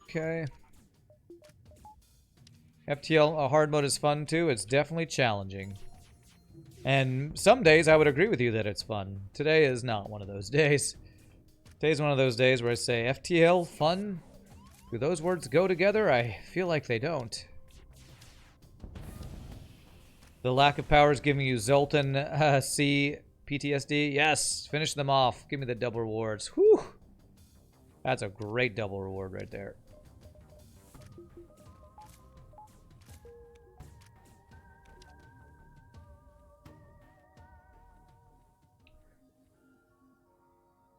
Okay. FTL hard mode is fun too. It's definitely challenging. And some days I would agree with you that it's fun. Today is not one of those days. Today's one of those days where I say, FTL, fun? Do those words go together? I feel like they don't. The lack of power is giving you Zoltan C PTSD. Yes, finish them off. Give me the double rewards. Whew. That's a great double reward right there.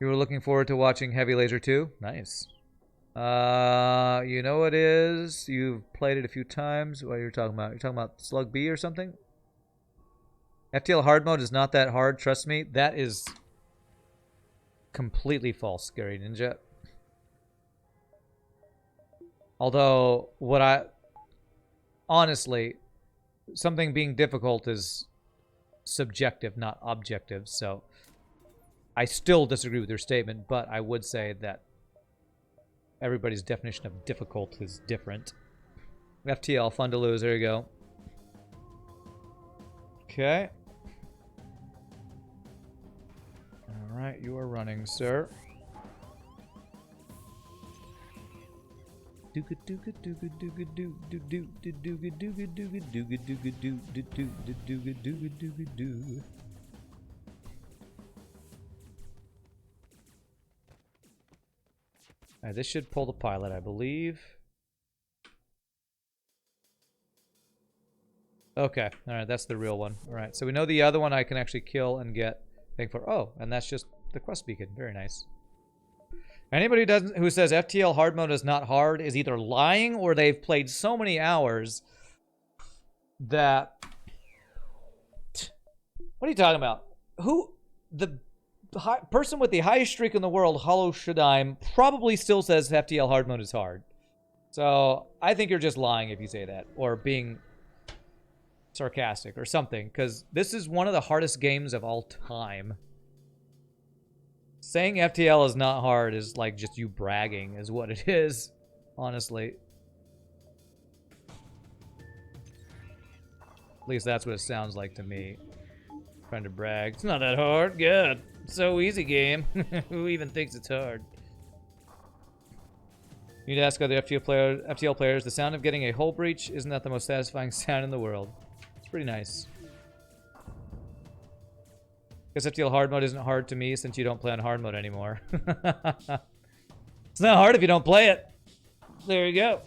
You were looking forward to watching Heavy Laser 2? Nice. You know what it is? You've played it a few times. What are you talking about? You're talking about Slug B or something? FTL hard mode is not that hard, trust me. That is completely false, Scary Ninja. Although, honestly, something being difficult is subjective, not objective, so I still disagree with your statement, but I would say that everybody's definition of difficult is different. FTL, fun to lose. There you go. Okay. Alright, you are running, sir. Alright, this should pull the pilot, I believe. Okay, alright, that's the real one. Alright, so we know the other one I can actually kill and get thing for. Oh, and that's just the quest beacon. Very nice. Anybody who says FTL hard mode is not hard is either lying or they've played so many hours that... What are you talking about? Who... The person with the highest streak in the world, Hollow Shadime, probably still says FTL hard mode is hard. So, I think you're just lying if you say that. Or being sarcastic or something. Because this is one of the hardest games of all time. Saying FTL is not hard is like just you bragging is what it is. Honestly. At least that's what it sounds like to me. Trying to brag. It's not that hard. Good. So easy game. Who even thinks it's hard? You need to ask other FTL players. The sound of getting a hull breach, isn't that the most satisfying sound in the world? It's pretty nice. Guess FTL hard mode isn't hard to me since you don't play on hard mode anymore. It's not hard if you don't play it. There you go.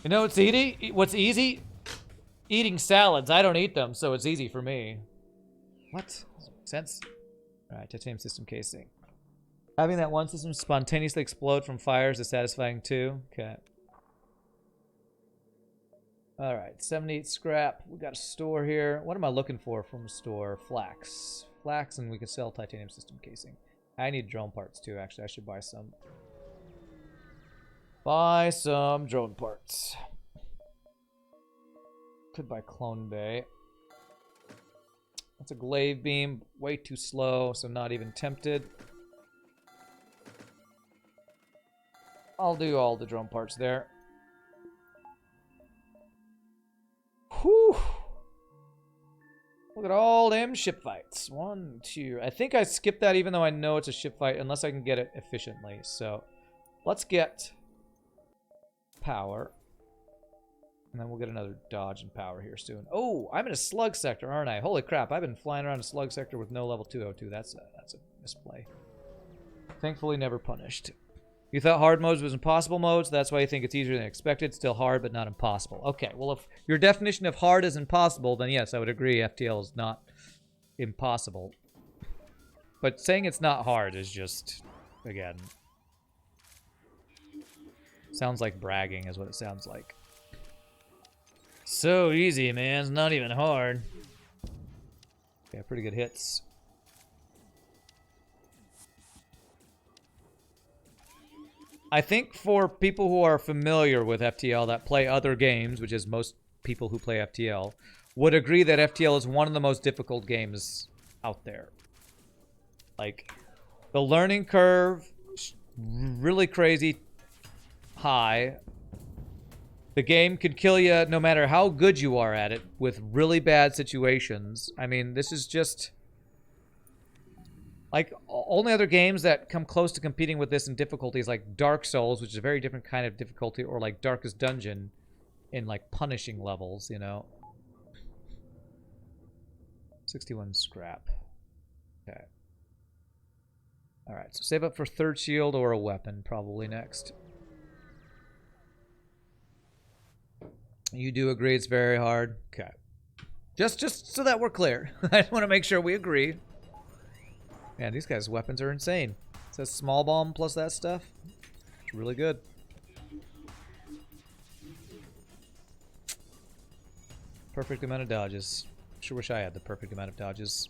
You know what's easy? What's easy? Eating salads. I don't eat them, so it's easy for me. What? Does that make sense? Alright, titanium system casing. Having that one system spontaneously explode from fires is satisfying too. Okay. Alright, 78 scrap. We got a store here. What am I looking for from a store? Flax. Flax, and we can sell titanium system casing. I need drone parts too, actually. I should buy some. Buy some drone parts. Could buy Clone Bay. That's a glaive beam. Way too slow, so not even tempted. I'll do all the drone parts there. Whew. Look at all them ship fights. 1, 2. I think I skipped that even though I know it's a ship fight unless I can get it efficiently. So let's get power. And then we'll get another dodge and power here soon. Oh, I'm in a slug sector, aren't I? Holy crap, I've been flying around a slug sector with no level 202. That's a misplay. Thankfully never punished. You thought hard modes was impossible modes, that's why you think it's easier than expected. Still hard, but not impossible. Okay, well, if your definition of hard is impossible, then yes, I would agree FTL is not impossible. But saying it's not hard is just, again, sounds like bragging is what it sounds like. So easy, man. It's not even hard. Okay, pretty good hits. I think for people who are familiar with FTL that play other games, which is most people who play FTL, would agree that FTL is one of the most difficult games out there. Like, the learning curve, really crazy high. The game can kill you no matter how good you are at it with really bad situations. I mean, this is just... Like, only other games that come close to competing with this in difficulty is like Dark Souls, which is a very different kind of difficulty, or like Darkest Dungeon in like punishing levels, you know. 61 scrap. Okay. Alright, so save up for third shield or a weapon, probably next. You do agree it's very hard? Okay. Just so that we're clear. I just want to make sure we agree. Man, these guys' weapons are insane. It says small bomb plus that stuff. It's really good. Perfect amount of dodges. Sure wish I had the perfect amount of dodges.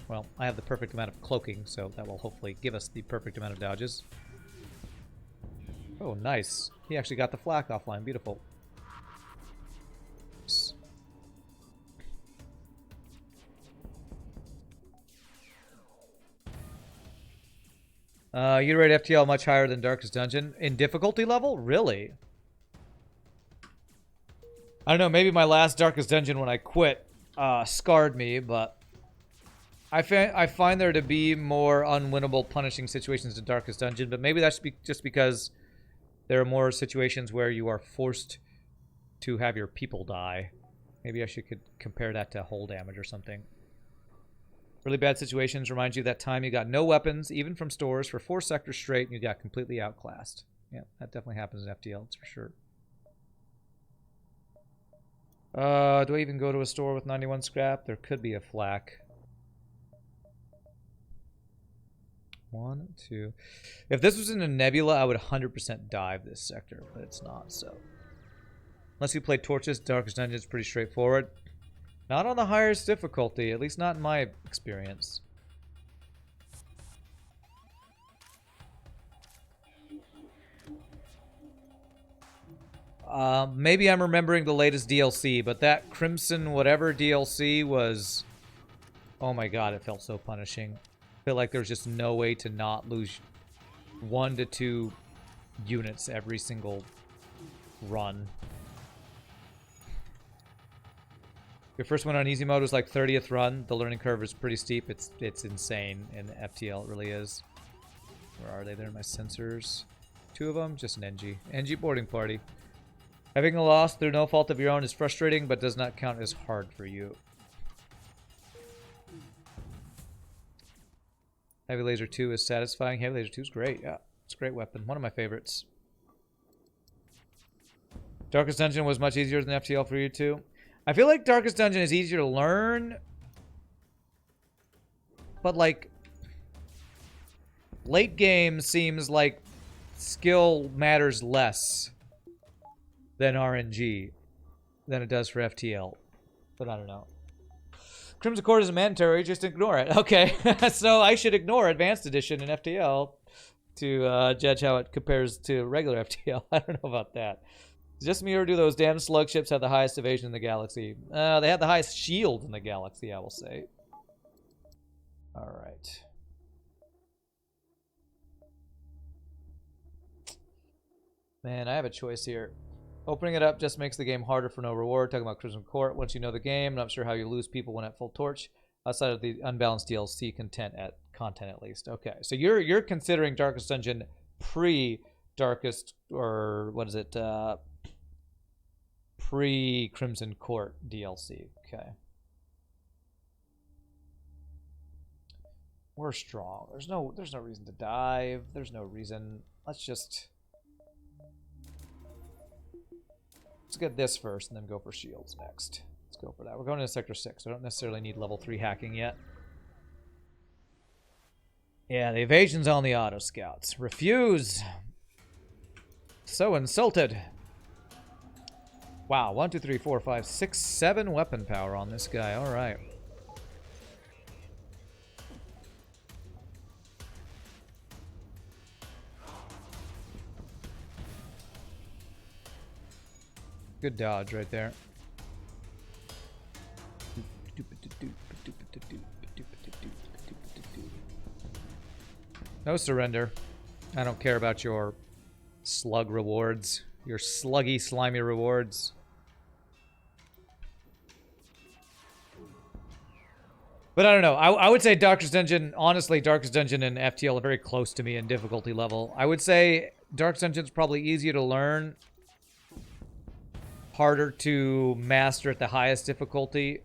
Well, I have the perfect amount of cloaking, so that will hopefully give us the perfect amount of dodges. Oh, nice. He actually got the flak offline. Beautiful. You rate FTL much higher than Darkest Dungeon. In difficulty level? Really? I don't know, maybe my last Darkest Dungeon when I quit scarred me, but I find there to be more unwinnable punishing situations in Darkest Dungeon, but maybe that's just because there are more situations where you are forced to have your people die. Maybe I could compare that to hull damage or something. Really bad situations remind you of that time you got no weapons, even from stores, for 4 sectors straight, and you got completely outclassed. Yeah, that definitely happens in FTL, that's for sure. Do I even go to a store with 91 scrap? There could be a flak. 1, 2. If this was in a nebula, I would 100% dive this sector, but it's not, so. Unless you play Torches, Darkest Dungeon is pretty straightforward. Not on the highest difficulty, at least not in my experience. Maybe I'm remembering the latest DLC, but that Crimson whatever DLC was... Oh my god, it felt so punishing. I feel like there's just no way to not lose 1 to 2 units every single run. Your first one on easy mode was like 30th run. The learning curve is pretty steep. It's insane in FTL. It really is. Where are they? They're my sensors. 2 of them, just an NG. NG boarding party. Having a loss through no fault of your own is frustrating, but does not count as hard for you. Heavy Laser 2 is satisfying. Heavy Laser 2 is great. Yeah, it's a great weapon. One of my favorites. Darkest Dungeon was much easier than FTL for you too. I feel like Darkest Dungeon is easier to learn, but like late game seems like skill matters less than RNG than it does for FTL. But I don't know. Crimson Court is mandatory, just ignore it. Okay, so I should ignore Advanced Edition in FTL to judge how it compares to regular FTL. I don't know about that. Is it just me, or do those damn slug ships have the highest evasion in the galaxy? They have the highest shield in the galaxy, I will say. Alright. Man, I have a choice here. Opening it up just makes the game harder for no reward. Talking about Crimson Court. Once you know the game, not sure how you lose people when at full torch. Outside of the unbalanced DLC content at least. Okay, so you're considering Darkest Dungeon pre-Darkest, or what is it? Pre-Crimson Court DLC. Okay. We're strong. There's no reason to dive. There's no reason. Let's get this first and then go for shields next. Let's go for that. We're going into Sector 6. I don't necessarily need level 3 hacking yet. Yeah, the evasion's on the auto scouts. Refuse. So insulted. Wow, 1, 2, 3, 4, 5, 6, 7 weapon power on this guy. All right. Good dodge right there. No surrender. I don't care about your slug rewards. Your sluggy, slimy rewards. But I don't know. I would say Darkest Dungeon, honestly, Darkest Dungeon and FTL are very close to me in difficulty level. I would say Darkest Dungeon's probably easier to learn. Harder to master at the highest difficulty.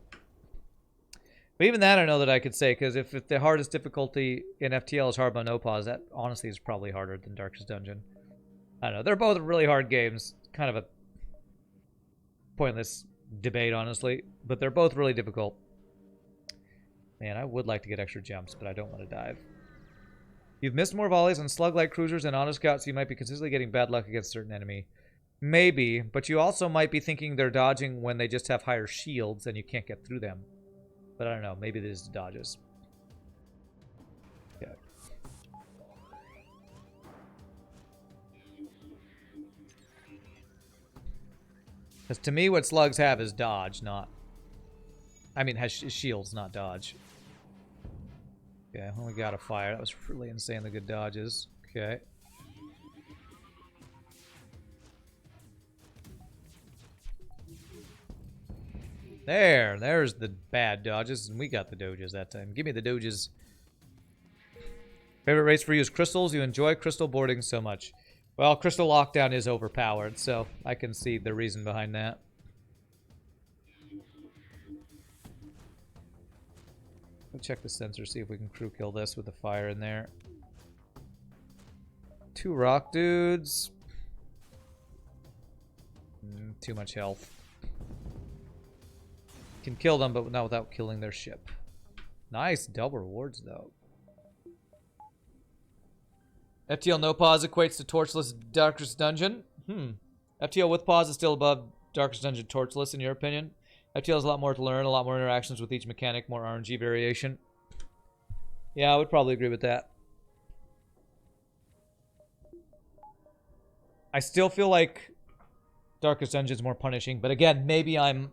But even that I know that I could say, because if the hardest difficulty in FTL is hard by no pause, that honestly is probably harder than Darkest Dungeon. I don't know. They're both really hard games. Kind of a pointless debate, honestly. But they're both really difficult. Man, I would like to get extra jumps, but I don't want to dive. You've missed more volleys on slug-like cruisers and auto scouts, so you might be consistently getting bad luck against a certain enemy. Maybe, but you also might be thinking they're dodging when they just have higher shields and you can't get through them. But I don't know. Maybe this is dodges. Okay. Because to me, what slugs have is dodge, not... I mean, has shields, not dodge. Okay, well, we got a fire. That was really insanely good dodges. Okay. There's the bad dodges, and we got the doges that time. Give me the doges. Favorite race for you is crystals. You enjoy crystal boarding so much. Well, crystal lockdown is overpowered, so I can see the reason behind that. We'll check the sensor, see if we can crew kill this with the fire in there. 2 rock dudes. Too much health. Can kill them, but not without killing their ship. Nice double rewards, though. FTL no pause equates to torchless Darkest Dungeon. FTL with pause is still above Darkest Dungeon torchless, in your opinion? FTL has a lot more to learn, a lot more interactions with each mechanic, more RNG variation. Yeah, I would probably agree with that. I still feel like Darkest Dungeon is more punishing, but again, maybe I'm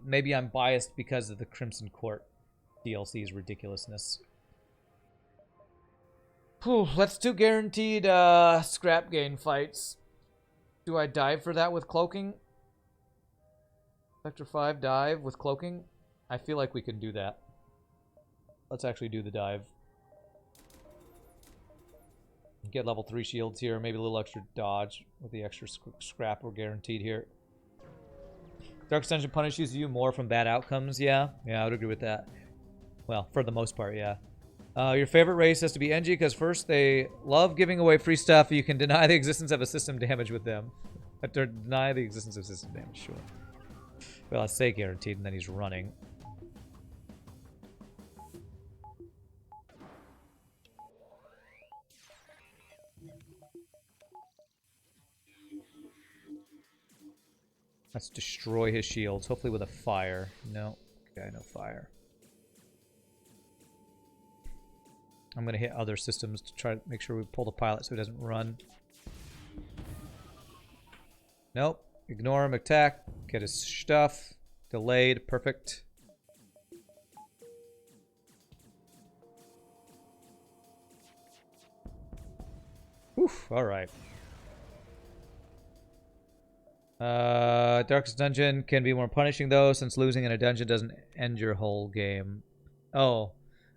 biased because of the Crimson Court DLC's ridiculousness. Whew, let's do guaranteed scrap gain fights. Do I dive for that with cloaking? Sector 5 dive with cloaking? I feel like we can do that. Let's actually do the dive. Get level 3 shields here, maybe a little extra dodge with the extra scrap we're guaranteed here. Dark Dungeon punishes you more from bad outcomes, yeah. Yeah, I would agree with that. Well, for the most part, yeah. Your favorite race has to be NG because first they love giving away free stuff. You can deny the existence of a system damage with them. Deny the existence of system damage, sure. Well, I say guaranteed, and then he's running. Let's destroy his shields, hopefully with a fire. No. Okay, no fire. I'm going to hit other systems to try to make sure we pull the pilot so he doesn't run. Nope. Ignore him, attack. Get his stuff. Delayed. Perfect. Oof, alright. Darkest Dungeon can be more punishing though, since losing in a dungeon doesn't end your whole game. Oh.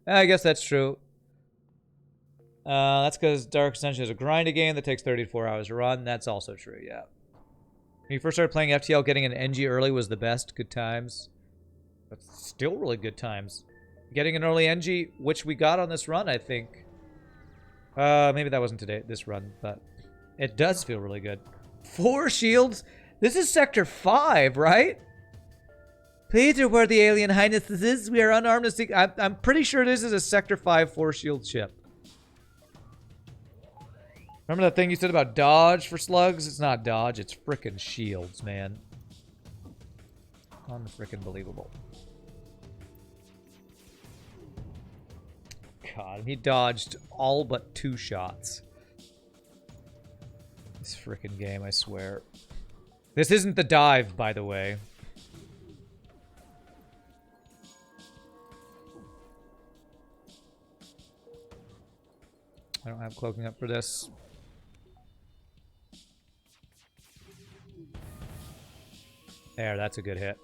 I guess that's true. That's because Darkest Dungeon is a grindy game that takes 34 hours to run. That's also true, yeah. When you first started playing FTL, getting an NG early was the best. Good times. But still really good times. Getting an early NG, which we got on this run, I think. Maybe that wasn't today, this run, but it does feel really good. 4 shields? This is Sector 5, right? Please report the alien highness. This is, we are unarmed. I'm pretty sure this is a Sector 5 4-shield ship. Remember that thing you said about dodge for slugs? It's not dodge, it's frickin' shields, man. Unfrickin' believable. God, he dodged all but 2 shots. This frickin' game, I swear. This isn't the dive, by the way. I don't have cloaking up for this. There, that's a good hit.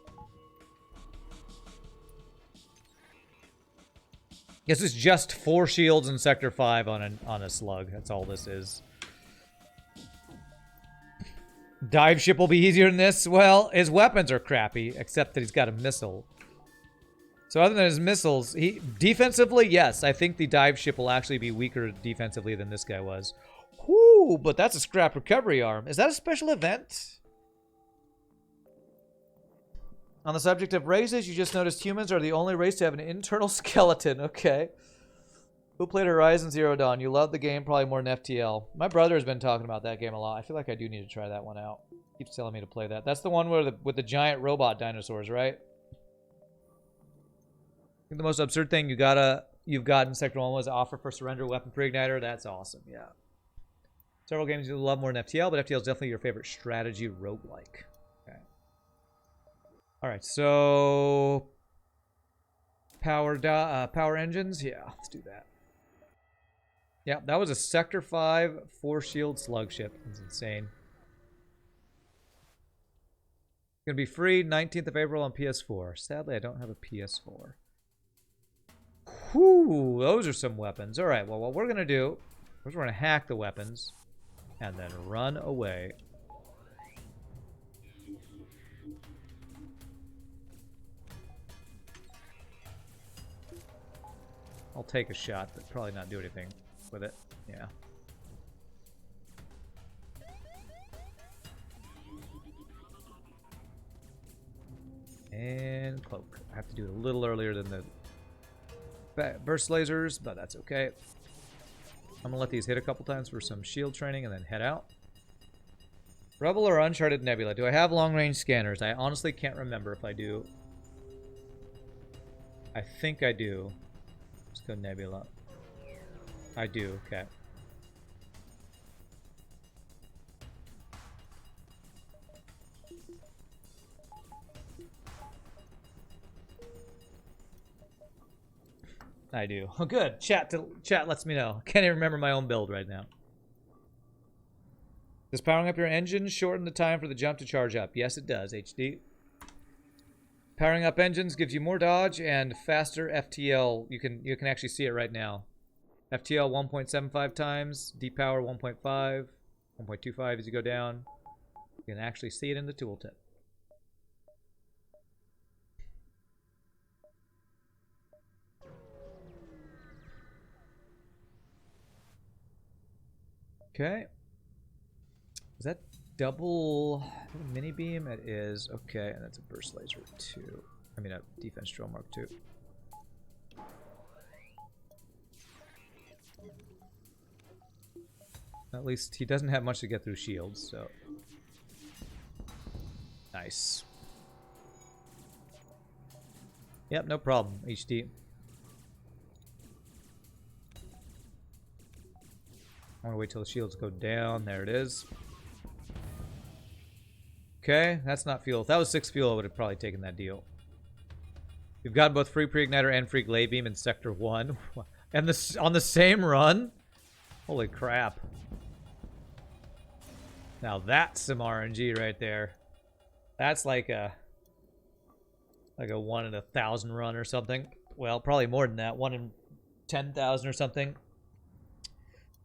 This is just 4 shields in Sector 5 on a slug. That's all this is. Dive ship will be easier than this. Well, his weapons are crappy, except that he's got a missile. So other than his missiles, defensively, yes, I think the dive ship will actually be weaker defensively than this guy was. Whoo, but that's a scrap recovery arm. Is that a special event? On the subject of races, you just noticed humans are the only race to have an internal skeleton. Okay. Who played Horizon Zero Dawn? You love the game probably more than FTL. My brother has been talking about that game a lot. I feel like I do need to try that one out. Keeps telling me to play that. That's the one where with the giant robot dinosaurs, right? I think the most absurd thing you've got in Sector 1 was offer for surrender weapon pre-igniter. That's awesome, yeah. Several games you love more than FTL, but FTL is definitely your favorite strategy roguelike. Okay. Alright, so power engines? Yeah, let's do that. Yeah, that was a Sector 5 4-shield slug ship. It's insane. Gonna be free 19th of April on PS4. Sadly, I don't have a PS4. Whew, those are some weapons. Alright, well, what we're gonna do is we're gonna hack the weapons and then run away. I'll take a shot, but probably not do anything with it. Yeah. And cloak. I have to do it a little earlier than the burst lasers, but that's okay. I'm gonna let these hit a couple times for some shield training and then head out. Rebel or Uncharted Nebula? Do I have long-range scanners? I honestly can't remember if I do. I think I do. Let's go Nebula. I do, okay. I do. Oh, good. Chat lets me know. I can't even remember my own build right now. Does powering up your engine shorten the time for the jump to charge up? Yes, it does, HD. Powering up engines gives you more dodge and faster FTL. You can actually see it right now. FTL 1.75 times, depower 1.5, 1.25 as you go down. You can actually see it in the tooltip. Okay. Is that double mini beam? It is. Okay, and that's a burst laser 2. I mean a defense drill mark 2. At least he doesn't have much to get through shields, so. Nice. Yep, no problem, HD. I want to wait till the shields go down. There it is. Okay, that's not fuel. If that was 6 fuel, I would have probably taken that deal. We've got both free pre-igniter and free glade beam in Sector 1. And this on the same run? Holy crap. Now that's some RNG right there. That's like a 1 in 1,000 run or something. Well, probably more than that. 1 in 10,000 or something.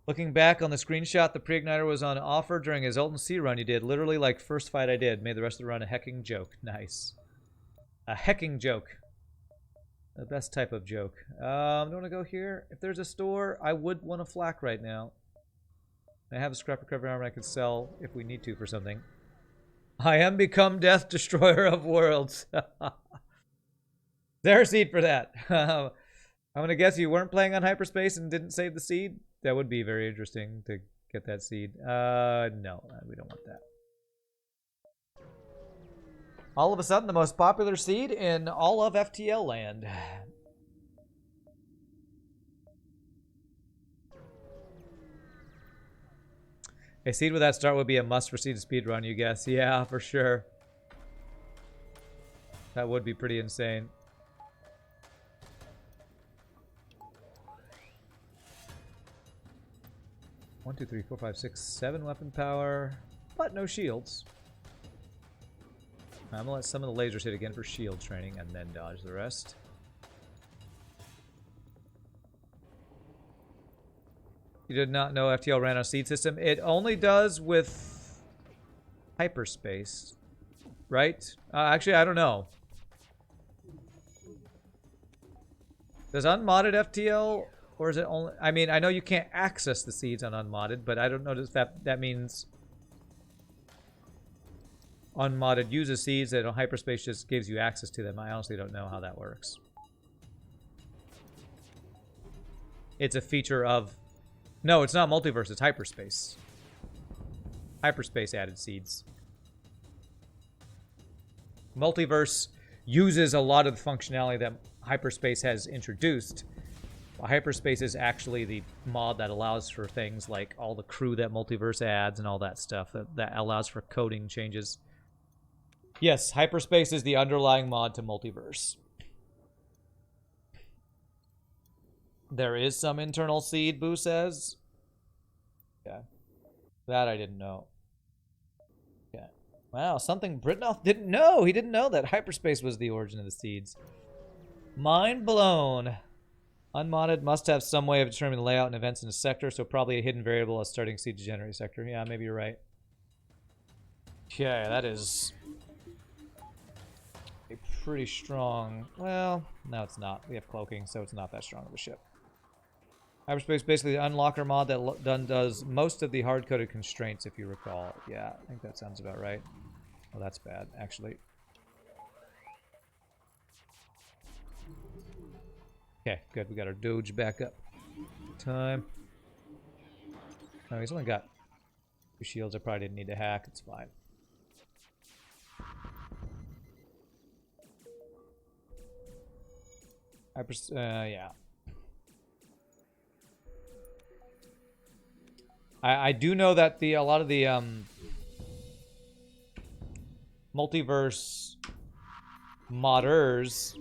Looking back on the screenshot, the pre-igniter was on offer during his Ultimate C run he did. Literally like first fight I did. Made the rest of the run a hecking joke. Nice. A hecking joke. The best type of joke. Don't want to go here. If there's a store, I would want a flak right now. I have a scrap recovery armor I could sell if we need to for something. I am become Death Destroyer of Worlds. There's a seed for that. I'm going to guess you weren't playing on hyperspace and didn't save the seed. That would be very interesting to get that seed. No, we don't want that. All of a sudden, the most popular seed in all of FTL land. A seed with that start would be a must for seed speedrun, you guess. Yeah, for sure. That would be pretty insane. One, two, three, four, five, six, 7 weapon power, but no shields. I'm gonna let some of the lasers hit again for shield training and then dodge the rest. You did not know FTL ran on a seed system? It only does with hyperspace, right? Actually, I don't know. Does unmodded FTL, or is it only... I mean, I know you can't access the seeds on unmodded, but I don't know if that means unmodded uses seeds that on hyperspace just gives you access to them. I honestly don't know how that works. It's a feature of... No, it's not multiverse, it's hyperspace. Hyperspace added seeds. Multiverse uses a lot of the functionality that hyperspace has introduced. Well, hyperspace is actually the mod that allows for things like all the crew that multiverse adds and all that stuff. That allows for coding changes. Yes, hyperspace is the underlying mod to multiverse. There is some internal seed, Boo says. Yeah. That I didn't know. Yeah. Wow, something Britnoff didn't know. He didn't know that hyperspace was the origin of the seeds. Mind blown. Unmodded must have some way of determining the layout and events in a sector, so probably a hidden variable as starting seed to generate sector. Yeah, maybe you're right. Okay, that is a pretty strong... Well, no, it's not. We have cloaking, so it's not that strong of a ship. Hyperspace basically the unlocker mod that does most of the hard-coded constraints, if you recall. Yeah, I think that sounds about right. Oh, that's bad, actually. Okay, good. We got our Doge back up. Time. Oh, he's only got 2 shields. I probably didn't need to hack. It's fine. Yeah. I do know that a lot of the multiverse modders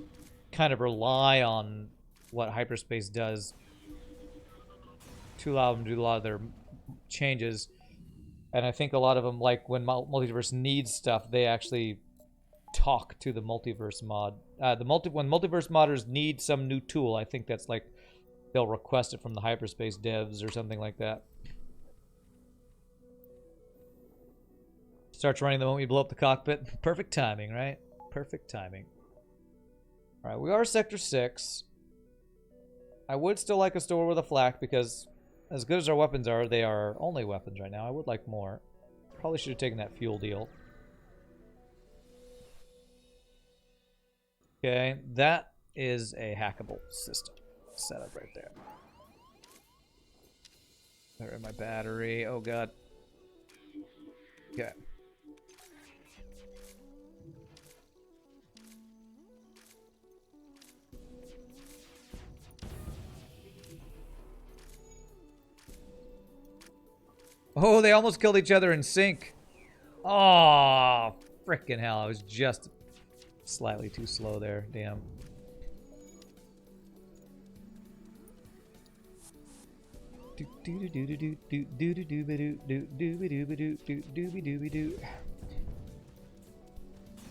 kind of rely on what hyperspace does to allow them to do a lot of their changes. And I think a lot of them, like when multiverse needs stuff, they actually talk to the multiverse mod. When multiverse modders need some new tool, I think that's like they'll request it from the hyperspace devs or something like that. Starts running the moment you blow up the cockpit. Perfect timing, right? Perfect timing. All right, we are Sector 6. I would still like a store with a flak because as good as our weapons are, they are only weapons right now. I would like more. Probably should have taken that fuel deal. Okay, that is a hackable system setup right there. There in my battery. Oh god. Okay. Oh, they almost killed each other in sync. Oh, frickin' hell. I was just slightly too slow there. Damn.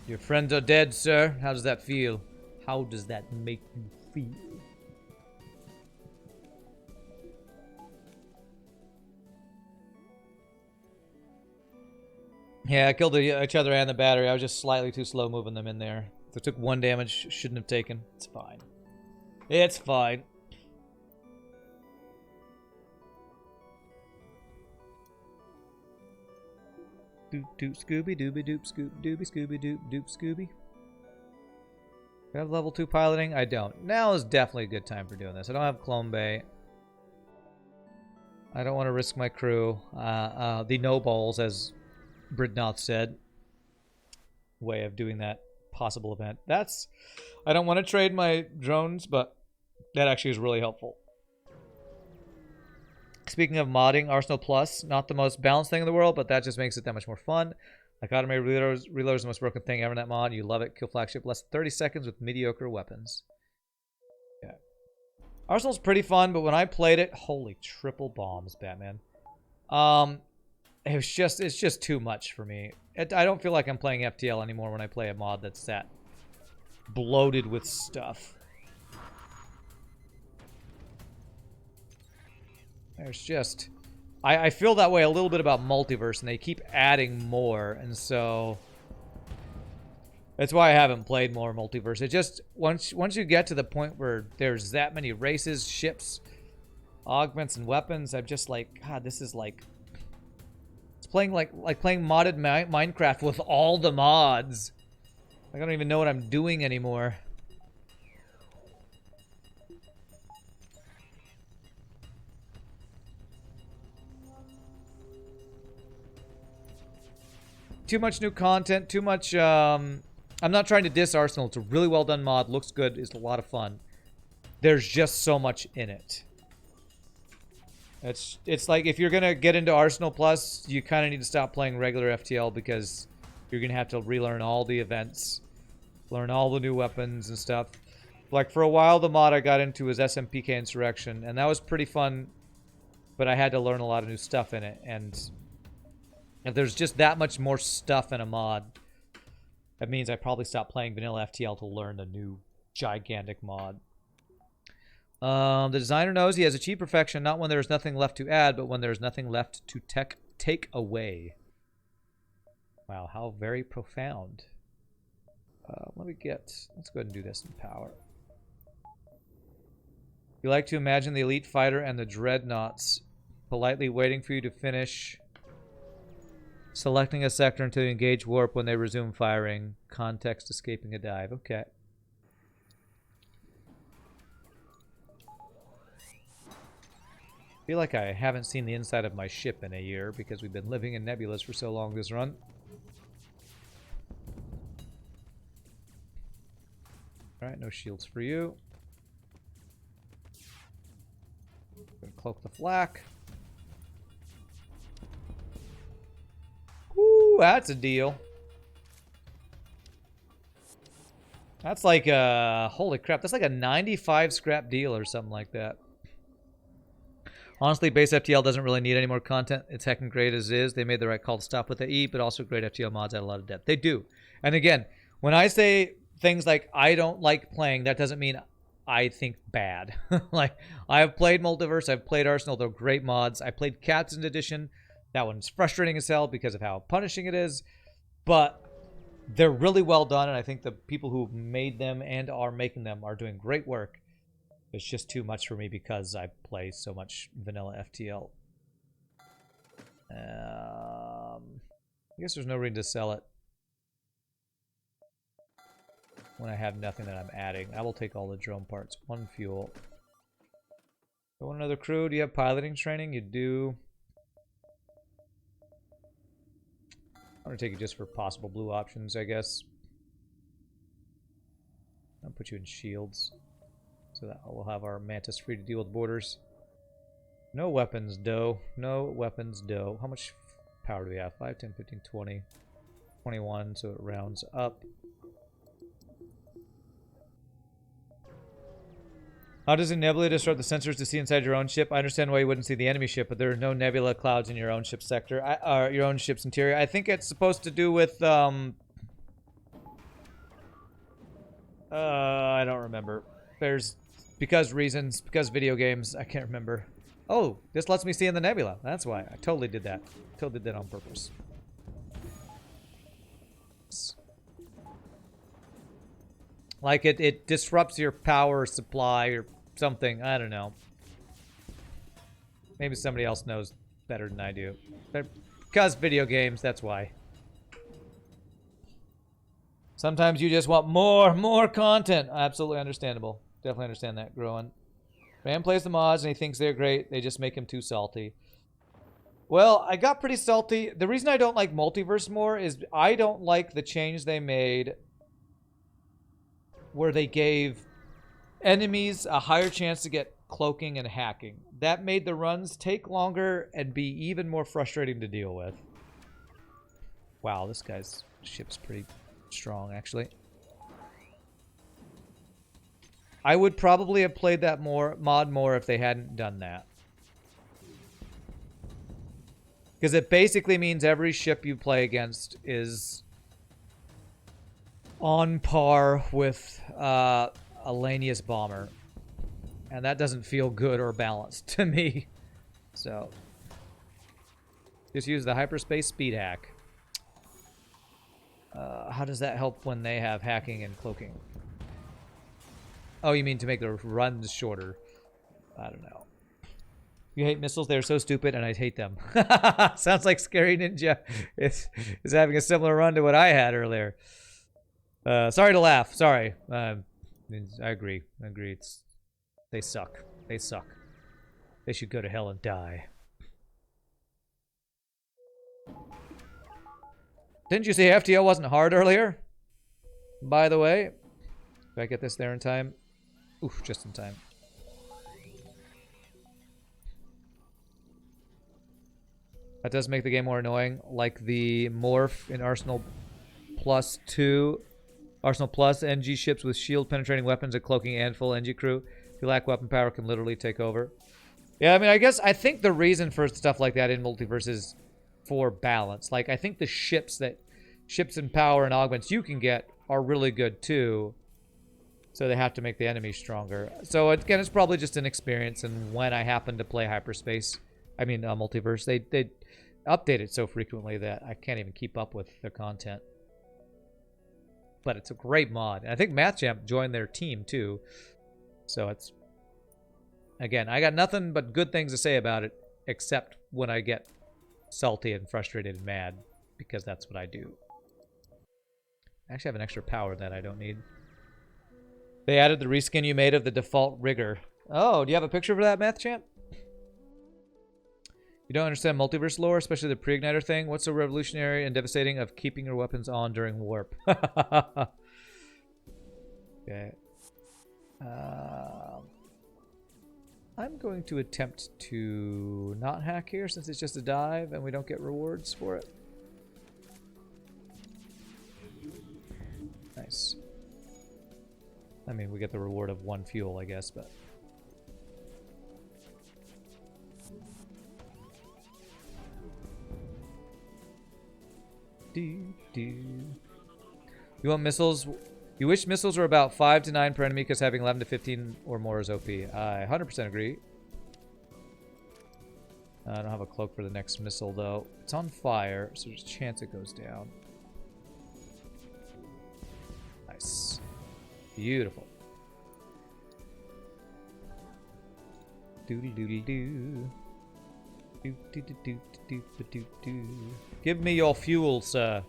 Your friends are dead, sir. How does that feel? How does that make you feel? Yeah, I killed each other and the battery. I was just slightly too slow moving them in there. If I took 1 damage, shouldn't have taken. It's fine. It's fine. Doop doop scooby dooby doop scoop dooby scooby doop doop scooby. Do I have level 2 piloting? I don't. Now is definitely a good time for doing this. I don't have Clone Bay. I don't want to risk my crew. The no balls, as Bridnoth said. Way of doing that possible event. That's... I don't want to trade my drones, but that actually is really helpful. Speaking of modding, Arsenal Plus, not the most balanced thing in the world, but that just makes it that much more fun. Like automated reloaders is the most broken thing ever in that mod. You love it. Kill flagship less than 30 seconds with mediocre weapons. Yeah. Arsenal's pretty fun, but when I played it, holy triple bombs, Batman. It's just too much for me. I don't feel like I'm playing FTL anymore when I play a mod that's that bloated with stuff. There's just... I feel that way a little bit about Multiverse, and they keep adding more, and so... That's why I haven't played more Multiverse. It just... Once you get to the point where there's that many races, ships, augments, and weapons, I'm just like, God, this is like... It's playing like playing modded Minecraft with all the mods. I don't even know what I'm doing anymore. Too much new content, too much, I'm not trying to diss Arsenal. It's a really well done mod, looks good, it's a lot of fun. There's just so much in it. It's like if you're gonna get into Arsenal Plus, you kind of need to stop playing regular FTL because you're gonna have to relearn all the events, learn all the new weapons and stuff. Like for a while, the mod I got into was SMPK Insurrection, and that was pretty fun, but I had to learn a lot of new stuff in it, and if there's just that much more stuff in a mod, that means I probably stop playing vanilla FTL to learn the new gigantic mod. The designer knows he has achieved perfection, not when there's nothing left to add, but when there's nothing left to take away. Wow, how very profound. Let's go ahead and do this in power. You like to imagine the elite fighter and the dreadnoughts politely waiting for you to finish selecting a sector until you engage warp when they resume firing. Context escaping a dive. Okay. I feel like I haven't seen the inside of my ship in a year because we've been living in nebulas for so long this run. Alright, no shields for you. Gonna cloak the flak. Ooh, that's a deal. That's like a... Holy crap, that's like a 95 scrap deal or something like that. Honestly, base FTL doesn't really need any more content. It's heckin' great as is. They made the right call to stop with the E, but also great FTL mods add a lot of depth. They do. And again, when I say things like I don't like playing, that doesn't mean I think bad. Like, I've played Multiverse, I've played Arsenal, they're great mods. I played Captain's Edition. That one's frustrating as hell because of how punishing it is. But they're really well done, and I think the people who made them and are making them are doing great work. It's just too much for me because I play so much vanilla FTL. I guess there's no reason to sell it when I have nothing that I'm adding. I will take all the drone parts. 1 fuel. You want another crew? Do you have piloting training? You do. I'm going to take it just for possible blue options, I guess. I'll put you in shields. So that we'll have our Mantis free to deal with borders. No weapons, dough. No weapons, dough. How much power do we have? 5, 10, 15, 20. 21, so it rounds up. How does a nebula disrupt the sensors to see inside your own ship? I understand why you wouldn't see the enemy ship, but there are no nebula clouds in your own ship's sector, your own ship's interior. I think it's supposed to do with, I don't remember. There's, because reasons, because video games, I can't remember. Oh, this lets me see in the nebula. That's why. I totally did that. Totally did that on purpose. Like, it disrupts your power supply or something. I don't know. Maybe somebody else knows better than I do. But because video games, that's why. Sometimes you just want more content. Absolutely understandable. Definitely understand that, growing. Man plays the mods and he thinks they're great. They just make him too salty. Well, I got pretty salty. The reason I don't like Multiverse more is I don't like the change they made where they gave enemies a higher chance to get cloaking and hacking. That made the runs take longer and be even more frustrating to deal with. Wow, this guy's ship's pretty strong, actually. I would probably have played that mod more if they hadn't done that. Because it basically means every ship you play against is on par with a Lanius bomber. And that doesn't feel good or balanced to me. So, just use the hyperspace speed hack. How does that help when they have hacking and cloaking? Oh, you mean to make the runs shorter? I don't know. You hate missiles? They're so stupid, and I hate them. Sounds like Scary Ninja is having a similar run to what I had earlier. Sorry to laugh. Sorry. I agree. I agree. They suck. They suck. They should go to hell and die. Didn't you say FTL wasn't hard earlier? By the way. Do I get this there in time? Oof, just in time. That does make the game more annoying. Like the morph in Arsenal Plus 2. Arsenal Plus NG ships with shield penetrating weapons, a cloaking and full NG crew. If you lack weapon power, can literally take over. Yeah, I mean, I think the reason for stuff like that in Multiverse is for balance. Like, I think the ships and power and augments you can get are really good too. So they have to make the enemy stronger. So again, it's probably just an experience. And when I happen to play Hyperspace, I mean Multiverse, they update it so frequently that I can't even keep up with the content. But it's a great mod. And I think MathChamp joined their team too. So it's, again, I got nothing but good things to say about it, except when I get salty and frustrated and mad, because that's what I do. I actually have an extra power that I don't need. They added the reskin you made of the default rigger. Oh, do you have a picture for that, MathChamp? You don't understand multiverse lore, especially the pre-igniter thing? What's so revolutionary and devastating of keeping your weapons on during warp? Okay. I'm going to attempt to not hack here since it's just a dive and we don't get rewards for it. Nice. I mean, we get the reward of 1 fuel, I guess, but... You want missiles? You wish missiles were about 5 to 9 per enemy because having 11 to 15 or more is OP. I 100% agree. I don't have a cloak for the next missile, though. It's on fire, so there's a chance it goes down. Nice. Beautiful. Doodle-doodle-doo. Do-do-do-do-do-do-do-do. Give me your fuel, sir.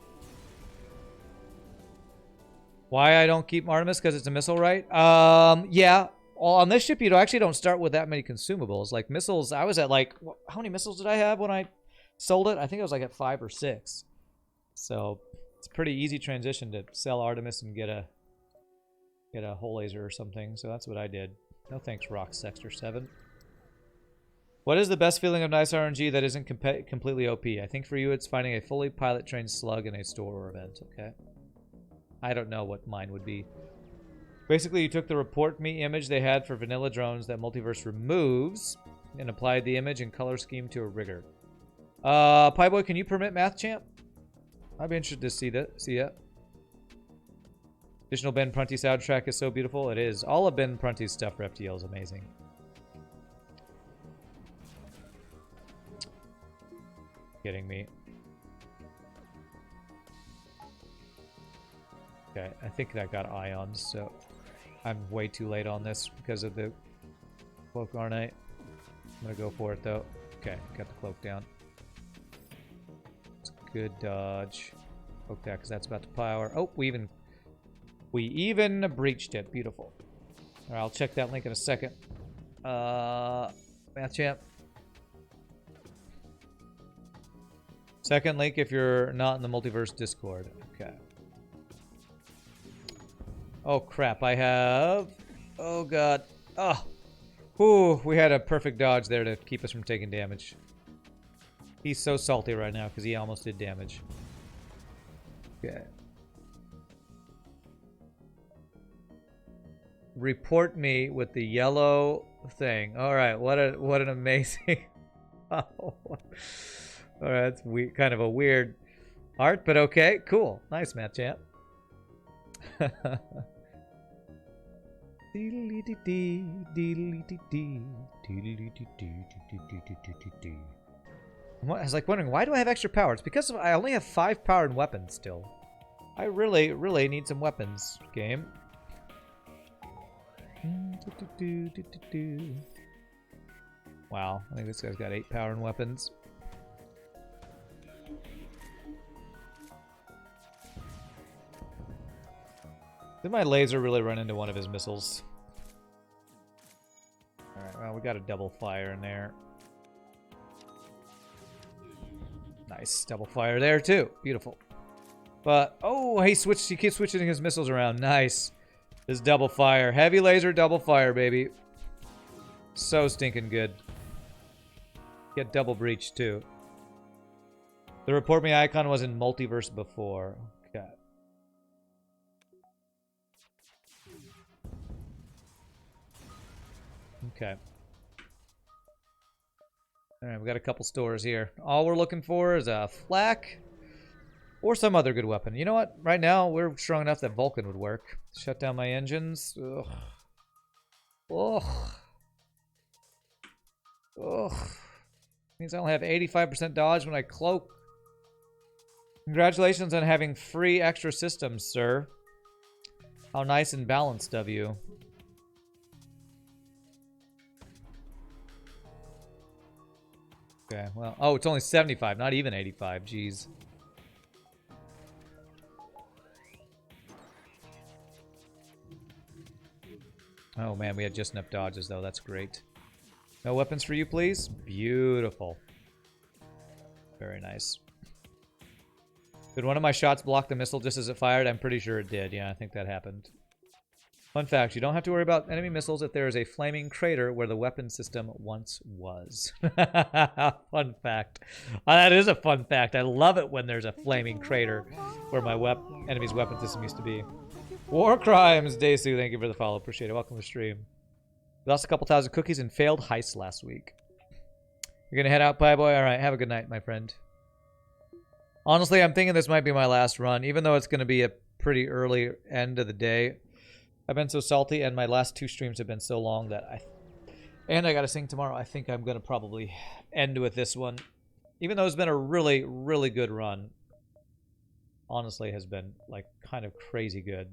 Why I don't keep Artemis? Because it's a missile, right? Yeah. Well, on this ship, you actually don't start with that many consumables. Like missiles, I was at like, how many missiles did I have when I sold it? I think I was like at 5 or 6. So it's a pretty easy transition to sell Artemis and get a hull laser or something. So that's what I did. No thanks, Rock Sexter 7. What is the best feeling of nice RNG that isn't completely OP? I think for you, it's finding a fully pilot-trained slug in a store or event. Okay. I don't know what mine would be. Basically, you took the report me image they had for vanilla drones that Multiverse removes and applied the image and color scheme to a rigger. Pieboy, can you permit Math Champ? I'd be interested to see that. See ya. Additional Ben Prunty soundtrack is so beautiful. It is. All of Ben Prunty's stuff for FTL is amazing. Kidding me. Okay, I think that got ions, so I'm way too late on this because of the cloak, aren't I? I'm gonna go for it though. Okay, got the cloak down. It's a good dodge. Poke that because that's about to power. Oh, we even breached it. Beautiful. All right, I'll check that link in a second. Math Champ. Second link if you're not in the Multiverse Discord. Okay. Oh crap, I have... Oh god. Oh. Whew, we had a perfect dodge there to keep us from taking damage. He's so salty right now because he almost did damage. Okay. Report me with the yellow thing. Alright, what an amazing... Oh. Alright, that's kind of a weird art, but okay, cool. Nice, Matt Champ. I was like wondering, why do I have extra power? It's because I only have 5 power and weapons still. I really, really need some weapons, game. Wow, I think this guy's got 8 power and weapons. Did my laser really run into one of his missiles? Alright, well, we got a double fire in there. Nice, double fire there too. Beautiful. But, oh, he keeps switching his missiles around. Nice. This double fire. Heavy laser, double fire, baby. So stinking good. Get double breach too. The report me icon was in Multiverse before. Okay. Okay. Alright, we got a couple stores here. All we're looking for is a flak or some other good weapon. You know what? Right now, we're strong enough that Vulcan would work. Shut down my engines. Ugh. Ugh. Ugh. Means I only have 85% dodge when I cloak. Congratulations on having free extra systems, sir. How nice and balanced of you. Okay, well, oh, it's only 75, not even 85, jeez. Oh man, we had just enough dodges though, that's great. No weapons for you, please? Beautiful. Very nice. Did one of my shots block the missile just as it fired? I'm pretty sure it did, yeah, I think that happened. Fun fact, you don't have to worry about enemy missiles if there is a flaming crater where the weapon system once was. Fun fact. That is a fun fact. I love it when there's a flaming crater where my enemy's weapon system used to be. War Crimes, Desu, thank you for the follow. Appreciate it. Welcome to the stream. We lost a couple thousand cookies and failed heists last week. You're going to head out, Pie Boy? Alright, have a good night, my friend. Honestly, I'm thinking this might be my last run, even though it's going to be a pretty early end of the day. I've been so salty, and my last 2 streams have been so long that I got to sing tomorrow. I think I'm going to probably end with this one. Even though it's been a really, really good run. Honestly, has been, like, kind of crazy good.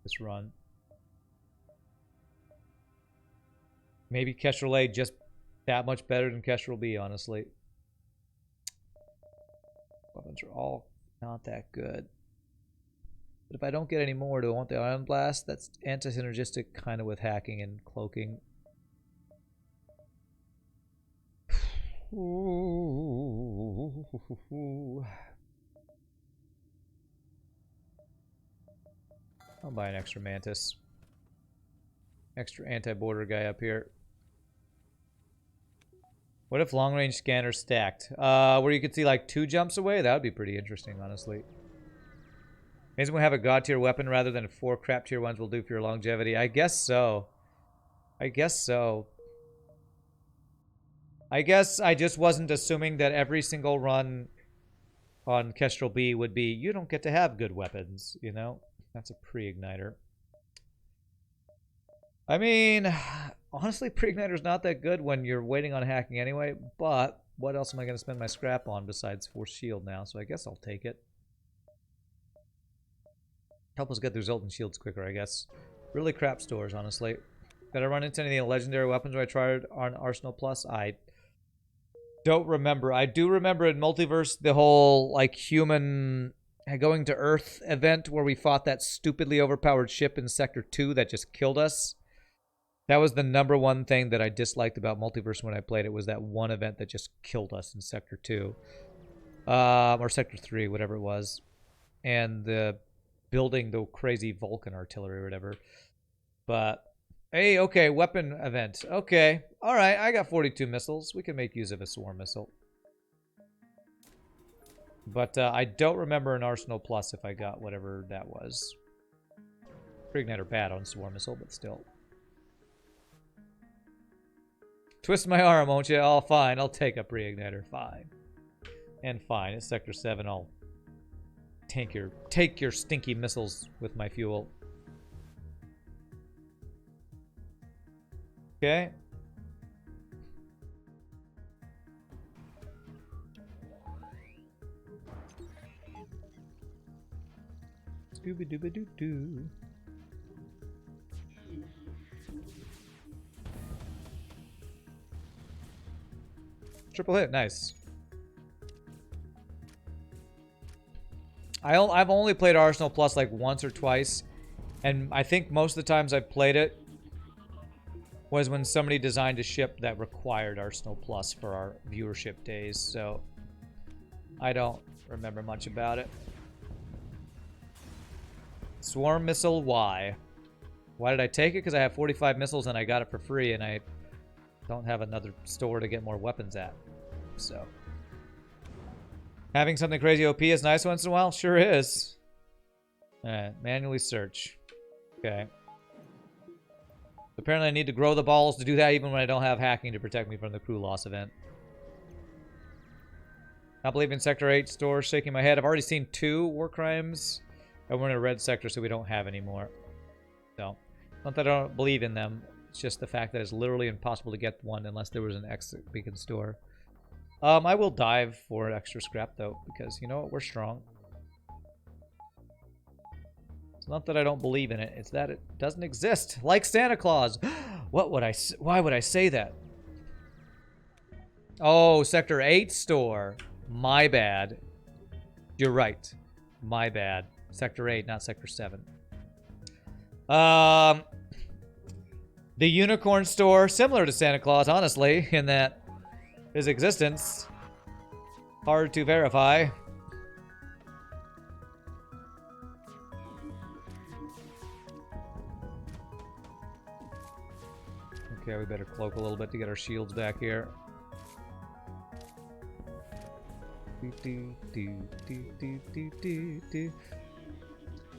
This run. Maybe Kestrel A just that much better than Kestrel B, honestly. Weapons are all not that good. But if I don't get any more, do I want the Ion Blast? That's anti-synergistic kind of with hacking and cloaking. I'll buy an extra Mantis. Extra anti-border guy up here. What if long-range scanners stacked? Where you could see like 2 jumps away? That would be pretty interesting, honestly. Maybe we'll have a god tier weapon rather than 4 crap tier ones will do for your longevity. I guess so. I guess so. I guess I just wasn't assuming that every single run on Kestrel B would be, you don't get to have good weapons, you know? That's a pre-igniter. I mean, honestly, pre-igniter's not that good when you're waiting on hacking anyway, but what else am I going to spend my scrap on besides Force Shield now? So I guess I'll take it. Help us get the result in shields quicker, I guess. Really crap stores, honestly. Did I run into any legendary weapons when I tried on Arsenal Plus? I don't remember. I do remember in Multiverse the whole, like, human going to Earth event where we fought that stupidly overpowered ship in Sector 2 that just killed us. That was the #1 thing that I disliked about Multiverse when I played it, was that one event that just killed us in Sector 2. Or Sector 3, whatever it was. And the building the crazy Vulcan artillery or whatever. But, hey, okay, weapon event. Okay, alright, I got 42 missiles. We can make use of a swarm missile. But I don't remember an Arsenal Plus if I got whatever that was. Pre-igniter bad on swarm missile, but still. Twist my arm, won't you? Oh, fine. I'll take a pre-igniter. Fine. And fine. It's Sector 7. I'll take your stinky missiles with my fuel. Okay. Scooby-dooby-doo-doo. Triple hit, nice. I've only played Arsenal Plus like once or twice, and I think most of the times I've played it was when somebody designed a ship that required Arsenal Plus for our viewership days, so I don't remember much about it. Swarm missile, why? Why did I take it? Because I have 45 missiles and I got it for free, and I don't have another store to get more weapons at. So, having something crazy OP is nice once in a while? Sure is. Alright, manually search. Okay. Apparently I need to grow the balls to do that even when I don't have hacking to protect me from the crew loss event. Not believing Sector 8 store, shaking my head. I've already seen 2 war crimes, and we're in a red sector, so we don't have any more. So, not that I don't believe in them. It's just the fact that it's literally impossible to get one unless there was an exit beacon store. I will dive for extra scrap, though, because, you know what, we're strong. It's not that I don't believe in it, it's that it doesn't exist. Like Santa Claus. Why would I say that? Oh, Sector 8 store. My bad. You're right. My bad. Sector 8, not Sector 7. The Unicorn store, similar to Santa Claus, honestly, in that his existence, hard to verify. Okay, we better cloak a little bit to get our shields back here.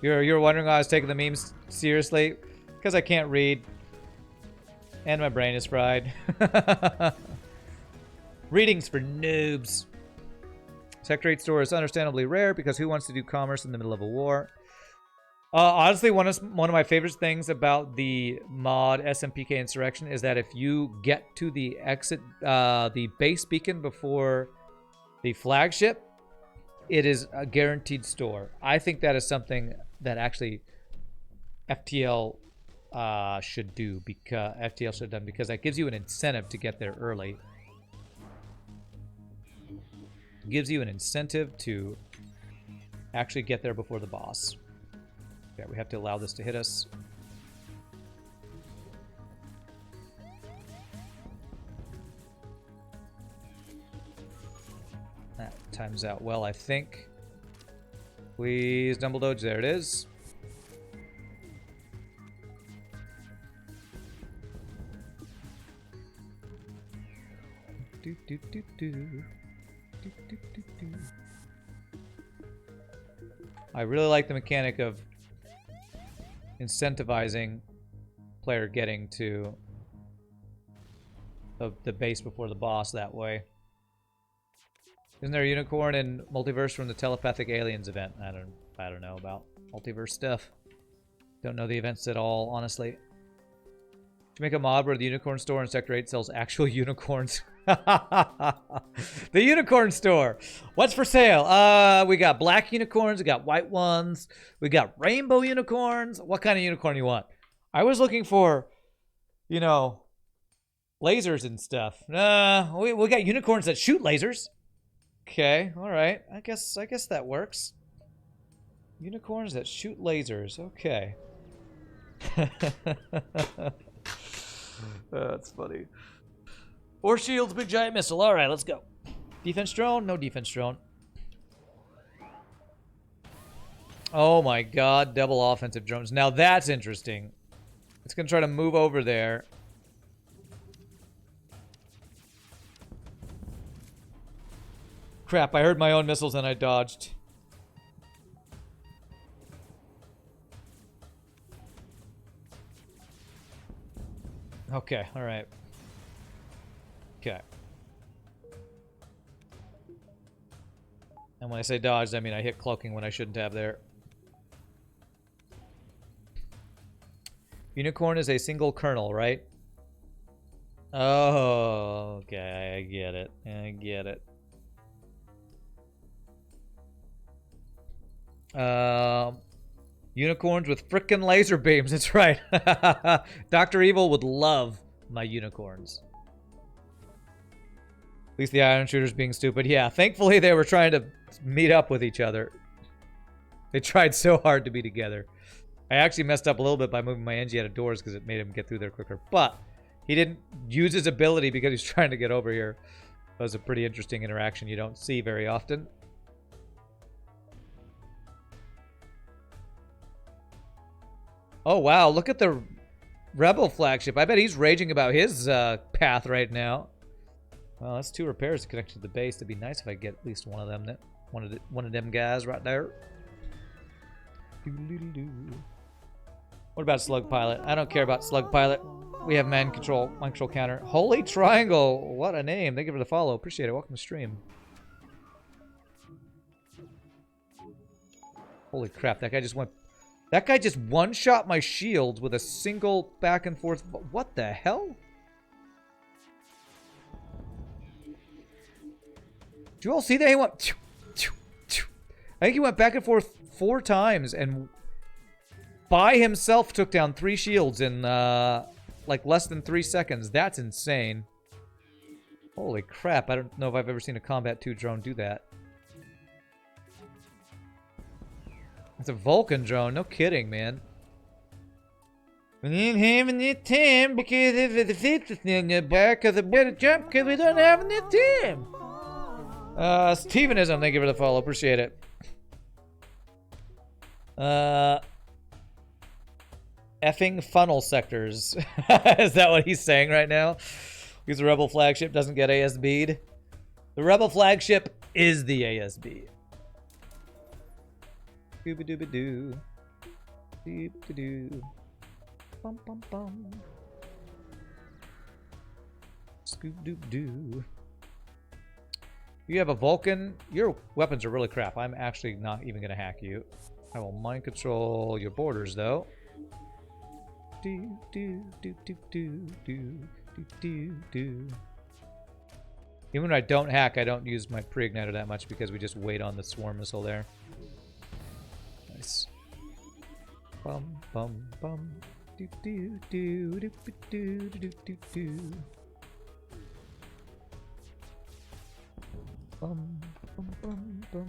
You're wondering why I was taking the memes seriously? Because I can't read. And my brain is fried. Readings for noobs. Sector 8 store is understandably rare because who wants to do commerce in the middle of a war? Honestly, one of my favorite things about the mod SMPK Insurrection is that if you get to the exit, the base beacon before the flagship, it is a guaranteed store. I think that is something that actually FTL should do, because FTL should have done, because that gives you an incentive to get there early. It gives you an incentive to actually get there before the boss. Yeah, we have to allow this to hit us. That times out well, I think. Please, Dumbledore. There it is. Do, do, do, do. Do, do, do, do. I really like the mechanic of incentivizing player getting to the base before the boss that way. Isn't there a unicorn in Multiverse from the Telepathic Aliens event? I don't know about multiverse stuff. Don't know the events at all, honestly. To make a mod where the unicorn store in Sector 8 sells actual unicorns. The unicorn store. What's for sale? We got black unicorns. We got white ones. We got rainbow unicorns. What kind of unicorn you want? I was looking for, you know, lasers and stuff. We got unicorns that shoot lasers. Okay, all right. I guess that works. Unicorns that shoot lasers. Okay. That's funny. 4 shields, big giant missile. All right, let's go. Defense drone? No defense drone. Oh my god, double offensive drones. Now that's interesting. It's going to try to move over there. Crap, I heard my own missiles and I dodged. Okay, alright. Okay. And when I say dodged, I mean I hit cloaking when I shouldn't have there. Unicorn is a single kernel, right? Oh, okay, I get it. I get it. Unicorns with frickin' laser beams. That's right. Dr. Evil would love my unicorns. At least the iron shooters being stupid. Yeah, thankfully they were trying to meet up with each other. They tried so hard to be together. I actually messed up a little bit by moving my NG out of doors because it made him get through there quicker. But he didn't use his ability because he's trying to get over here. That was a pretty interesting interaction you don't see very often. Oh, wow. Look at the Rebel flagship. I bet he's raging about his path right now. Well, that's 2 repairs connected to the base. It'd be nice if I get at least one of them. One of them guys right there. What about Slug Pilot? I don't care about Slug Pilot. We have mind control counter. Holy Triangle. What a name. Thank you for the follow. Appreciate it. Welcome to stream. Holy crap. That guy just went... That guy just one-shot my shields with a single back and forth... What the hell? Did you all see that? He went... I think he went back and forth 4 times and by himself took down 3 shields in like less than 3 seconds. That's insane. Holy crap. I don't know if I've ever seen a Combat 2 drone do that. It's a Vulcan drone. No kidding, man. We ain't having any time because of the fifth in the back of the better jump because we don't have any time. Stevenism, thank you for the follow. Appreciate it. Effing funnel sectors. Is that what he's saying right now? Because the Rebel flagship doesn't get ASB'd. The Rebel flagship is the ASB. Dooba-dooba-doo. Doop-a-doo. Bum-bum-bum. Scoop-doop-doo. You have a Vulcan. Your weapons are really crap. I'm actually not even going to hack you. I will mind control your borders, though. Do, do, do, do, do, do, do, do, do. Even when I don't hack, I don't use my pre-igniter that much because we just wait on the swarm missile there. Nice. Bum, bum, bum. Do, do, do, do, do, do, do, do, do. Bum, bum, bum, bum.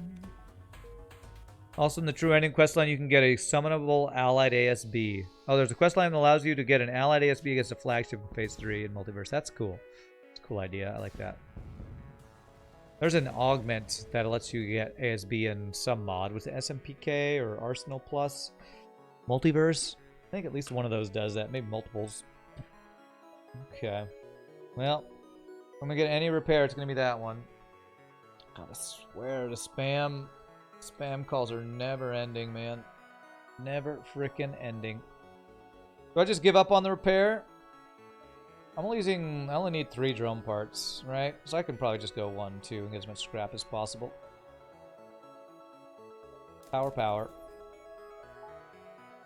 Also, in the True Ending questline, you can get a summonable allied ASB. Oh, there's a questline that allows you to get an allied ASB against a flagship in Phase 3 in Multiverse. That's cool. It's a cool idea. I like that. There's an augment that lets you get ASB in some mod with the SMPK or Arsenal Plus. Multiverse. I think at least one of those does that. Maybe multiples. Okay. Well, if I'm going to get any repair, it's going to be that one. Gotta swear to spam. Spam calls are never ending, man. Never frickin' ending. Do I just give up on the repair? I only need 3 drone parts, right? So I can probably just go 1, 2 and get as much scrap as possible. Power, power.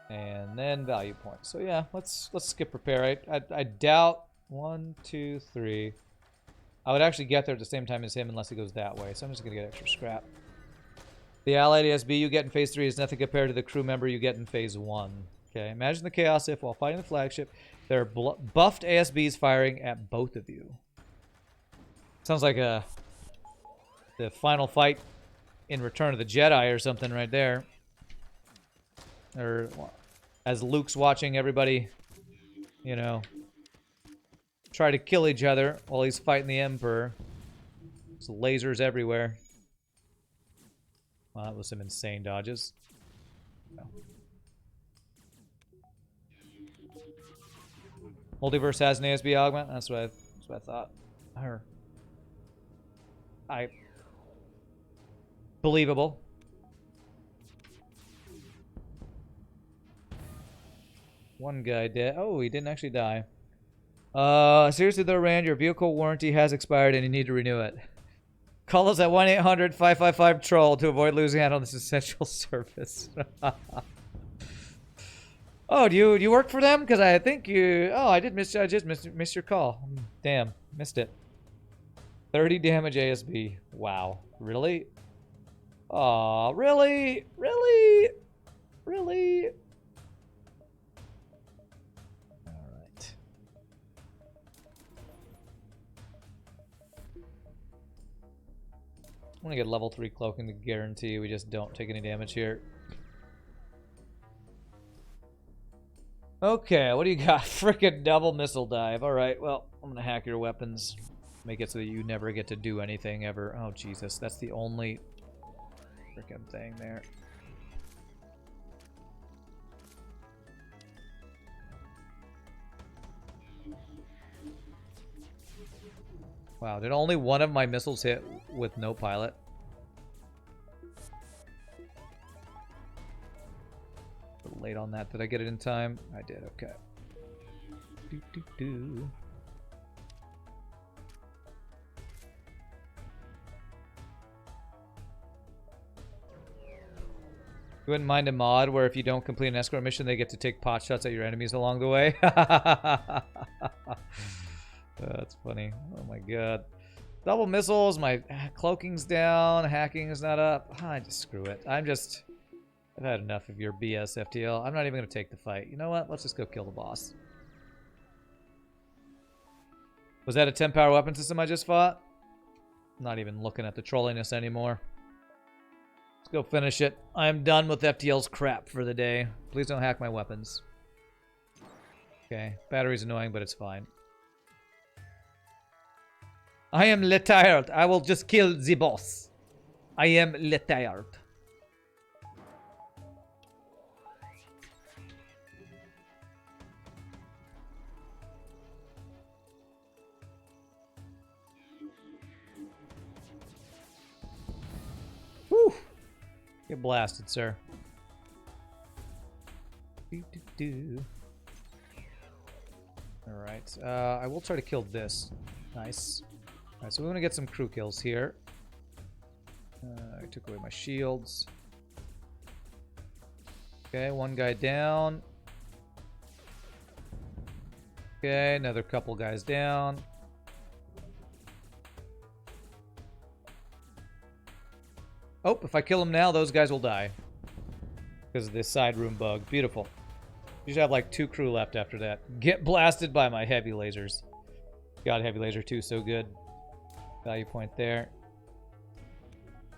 And then value points. So yeah, let's skip repair. I doubt 1, 2, 3. I would actually get there at the same time as him unless he goes that way. So I'm just gonna get extra scrap. The allied ASB you get in Phase 3 is nothing compared to the crew member you get in Phase 1. Okay, imagine the chaos if, while fighting the flagship, there are buffed ASBs firing at both of you. Sounds like the final fight in Return of the Jedi or something right there. Or as Luke's watching everybody, you know, try to kill each other while he's fighting the Emperor. There's lasers everywhere. Well, that was some insane dodges. No. Multiverse has an ASB augment. That's what I thought. Believable. One guy dead. Oh, he didn't actually die. Seriously though, Rand, your vehicle warranty has expired and you need to renew it. Call us at 1-800-555-TROLL to avoid losing out on this essential service. Oh, do you work for them? Because I think you... Oh, I just missed your call. Damn, missed it. 30 damage ASB. Wow. Really? Aw, really? Really? Really? Alright. I'm gonna get level 3 cloaking to guarantee we just don't take any damage here. Okay, what do you got? Frickin' double missile dive. Alright, well, I'm gonna hack your weapons. Make it so that you never get to do anything ever. Oh, Jesus, that's the only frickin' thing there. Wow, did only one of my missiles hit with no pilot? Late on that. Did I get it in time? I did, okay. You wouldn't mind a mod where if you don't complete an escort mission, they get to take pot shots at your enemies along the way? That's funny. Oh my god. Double missiles, my cloaking's down, hacking is not up. I just screw it. I've had enough of your BS, FTL. I'm not even going to take the fight. You know what? Let's just go kill the boss. Was that a 10 power weapon system I just fought? Not even looking at the trolliness anymore. Let's go finish it. I'm done with FTL's crap for the day. Please don't hack my weapons. Okay, battery's annoying, but it's fine. I am retired. I will just kill the boss. I am retired. Whew. Get blasted, sir. Alright, I will try to kill this. Nice. Alright, so we're gonna get some crew kills here. I took away my shields. Okay, one guy down. Okay, another couple guys down. Oh, if I kill them now, those guys will die. Because of this side room bug. Beautiful. You should have like 2 crew left after that. Get blasted by my heavy lasers. God, heavy laser 2, so good. Value point there.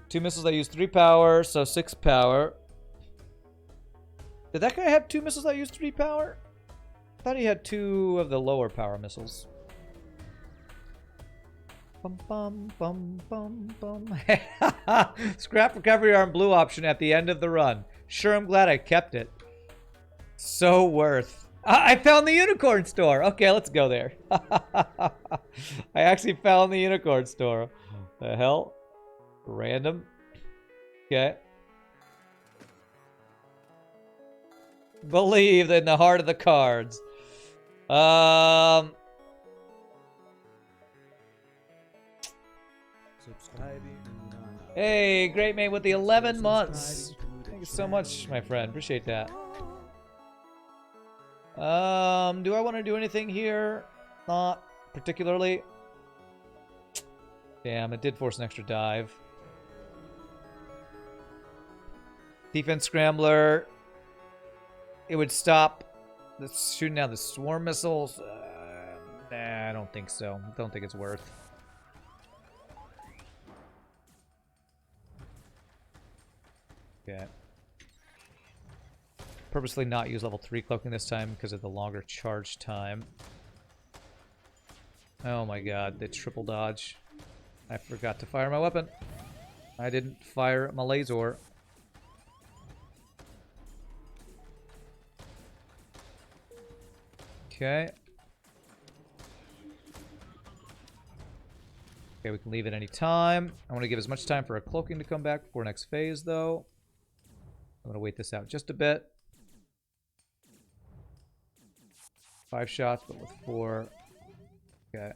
2 missiles that use 3 power, so 6 power. Did that guy have 2 missiles that use 3 power? I thought he had 2 of the lower power missiles. Bum bum bum bum bum. Scrap recovery arm blue option at the end of the run. Sure, I'm glad I kept it. So worth. I found the unicorn store. Okay, let's go there. I actually found the unicorn store. The hell? Random. Okay. Believe in the heart of the cards. Hey, great mate with the 11 months. Thank you so much, my friend. Appreciate that. Do I want to do anything here? Not particularly. Damn, it did force an extra dive. Defense scrambler. It would stop the shooting down the swarm missiles. Nah, I don't think so. I don't think it's worth. Okay. Purposely not use level 3 cloaking this time because of the longer charge time. Oh my god, the triple dodge. I forgot to fire my weapon. I didn't fire my laser. Okay. Okay, we can leave at any time. I want to give as much time for a cloaking to come back before next phase, though. I'm going to wait this out just a bit. 5 shots, but with 4. Okay.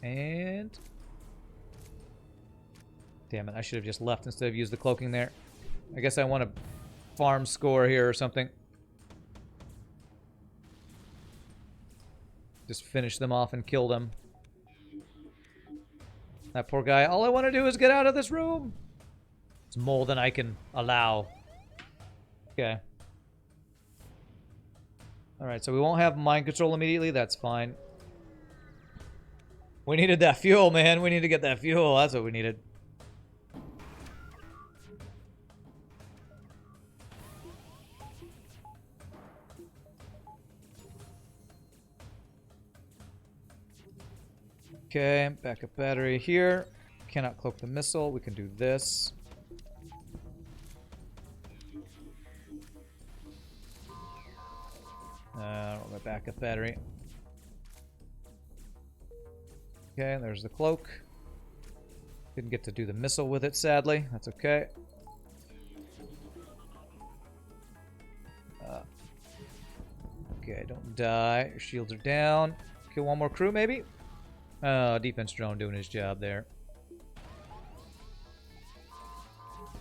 And... damn it, I should have just left instead of used the cloaking there. I guess I want to farm score here or something. Just finish them off and kill them. That poor guy, all I want to do is get out of this room. It's more than I can allow. Okay. Alright, so we won't have mind control immediately. That's fine. We needed that fuel, man. We need to get that fuel. That's what we needed. Okay, backup battery here. Cannot cloak the missile. We can do this. My backup battery. Okay, there's the cloak. Didn't get to do the missile with it, sadly. That's okay. Okay, don't die. Your shields are down. Kill one more crew, maybe? Oh, defense drone doing his job there.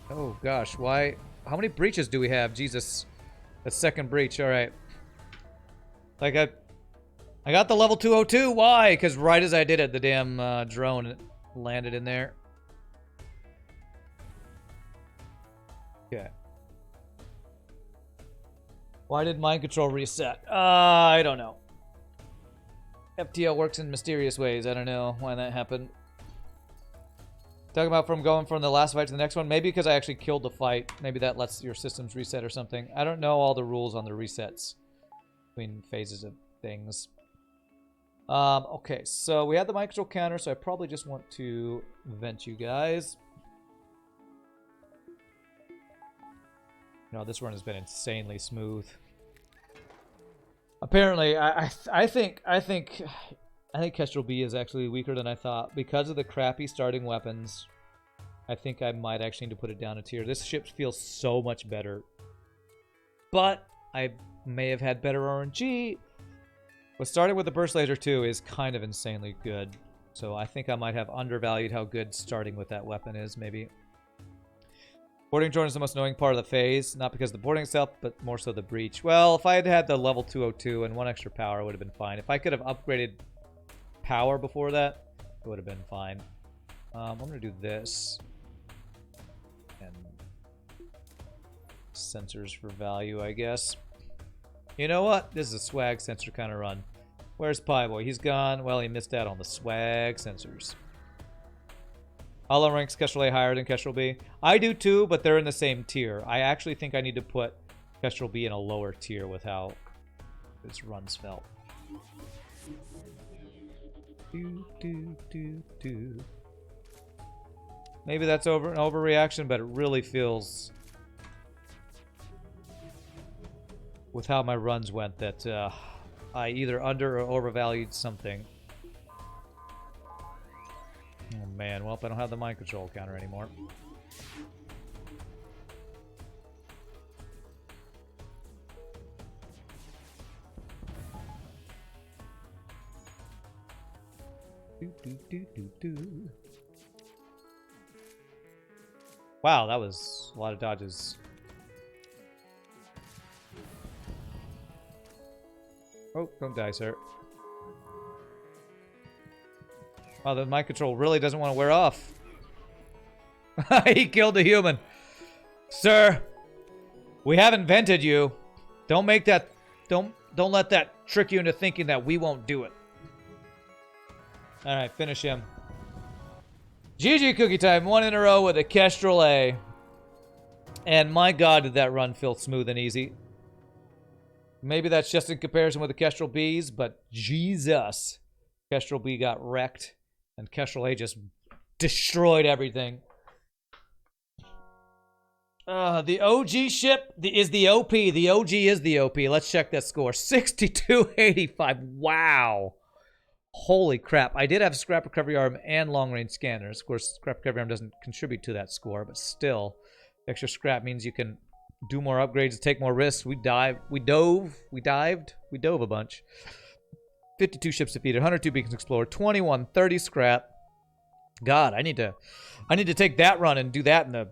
Oh, gosh. Why? How many breaches do we have? Jesus. The second breach. All right. Like, I got the level 202. Why? Because right as I did it, the damn drone landed in there. Okay. Why did mind control reset? I don't know. FTL works in mysterious ways. I don't know why that happened. Talking about from going from the last fight to the next one. Maybe because I actually killed the fight. Maybe that lets your systems reset or something. I don't know all the rules on the resets between phases of things. Okay, so we had the mind control counter, so I probably just want to vent you guys. No, this run has been insanely smooth. Apparently, I think Kestrel B is actually weaker than I thought because of the crappy starting weapons. I think I might actually need to put it down a tier. This ship feels so much better, but I may have had better RNG. But starting with the burst laser 2 is kind of insanely good. So I think I might have undervalued how good starting with that weapon is, maybe. Boarding drone is the most annoying part of the phase. Not because of the boarding itself, but more so the breach. Well, if I had had the level 202 and 1 extra power, it would have been fine. If I could have upgraded power before that, it would have been fine. I'm going to do this. And sensors for value, I guess. You know what? This is a swag sensor kind of run. Where's Pie Boy? He's gone. Well, he missed out on the swag sensors. Hollow ranks Kestrel A higher than Kestrel B. I do too, but they're in the same tier. I actually think I need to put Kestrel B in a lower tier with how its runs felt. Maybe that's an overreaction, but it really feels, with how my runs went, that I either under or overvalued something. Oh man, well, I don't have the mind control counter anymore. Wow, that was a lot of dodges. Oh, don't die, sir. Wow, the mind control really doesn't want to wear off. He killed the human. Sir, we haven't vented you. Don't make that... Don't let that trick you into thinking that we won't do it. Alright, finish him. GG Cookie Time, 1 in a row with a Kestrel A. And my god, did that run feel smooth and easy. Maybe that's just in comparison with the Kestrel Bs, but Jesus. Kestrel B got wrecked, and Kestrel A just destroyed everything. The OG ship is the OP. The OG is the OP. Let's check that score. 6285. Wow. Holy crap. I did have scrap recovery arm and long range scanners. Of course, scrap recovery arm doesn't contribute to that score, but still, extra scrap means you can do more upgrades, take more risks. We dove a bunch. 52 ships defeated, 102 beacons explored, 2130 scrap. God, I need to take that run and do that in the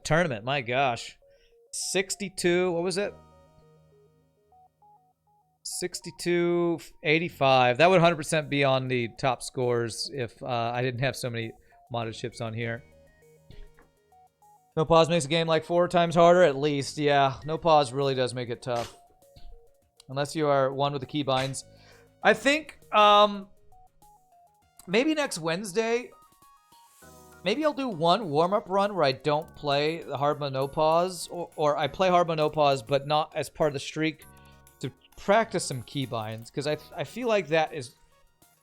tournament. My gosh. 62, what was it? 6285. That would 100% be on the top scores if I didn't have so many modded ships on here. No pause makes a game like 4 times harder at least. Yeah, no pause really does make it tough. Unless you are one with the keybinds. I think maybe next Wednesday, maybe I'll do one warm-up run where I don't play the hard mode no pause, or I play hard mode no pause but not as part of the streak to practice some keybinds, because I feel like that is,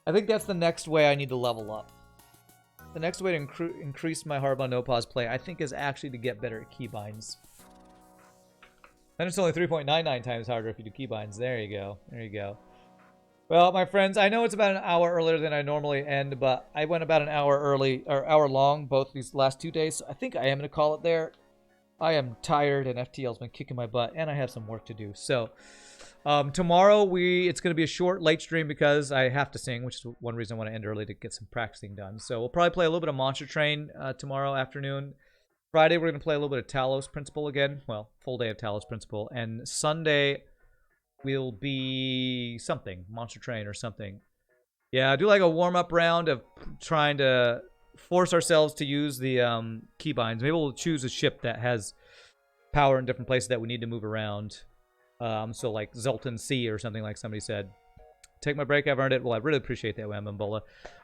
I think that's the next way I need to level up. The next way to increase my hard mode no pause play, I think, is actually to get better at keybinds. And it's only 3.99 times harder if you do keybinds. There you go. There you go. Well, my friends, I know it's about an hour earlier than I normally end, but I went about an hour early, or hour long, both these last 2 days, so I think I am going to call it there. I am tired, and FTL's been kicking my butt, and I have some work to do. So, tomorrow, it's going to be a short, late stream because I have to sing, which is one reason I want to end early, to get some practicing done. So, we'll probably play a little bit of Monster Train tomorrow afternoon. Friday, we're going to play a little bit of Talos Principle again. Well, full day of Talos Principle. And Sunday will be something. Monster Train or something. Yeah, do like a warm-up round of trying to force ourselves to use the keybinds. Maybe we'll choose a ship that has power in different places that we need to move around. So like Zoltan C or something, like somebody said. Take my break, I've earned it. Well, I really appreciate that, Wambambola.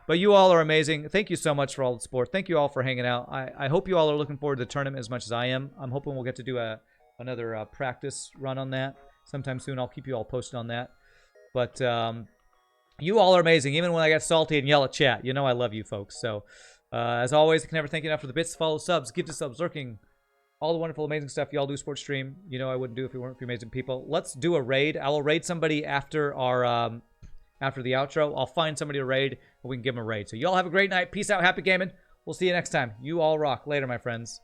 But you all are amazing. Thank you so much for all the support. Thank you all for hanging out. I hope you all are looking forward to the tournament as much as I am. I'm hoping we'll get to do another practice run on that sometime soon. I'll keep you all posted on that. But you all are amazing. Even when I get salty and yell at chat, you know I love you folks. So as always, I can never thank you enough for the bits, follow, subs, give to subs, lurking, all the wonderful, amazing stuff y'all do. Sports stream, you know I wouldn't do if it weren't for amazing people. Let's do a raid. I will raid somebody after our after the outro. I'll find somebody to raid, and we can give them a raid. So y'all have a great night. Peace out. Happy gaming. We'll see you next time. You all rock. Later, my friends.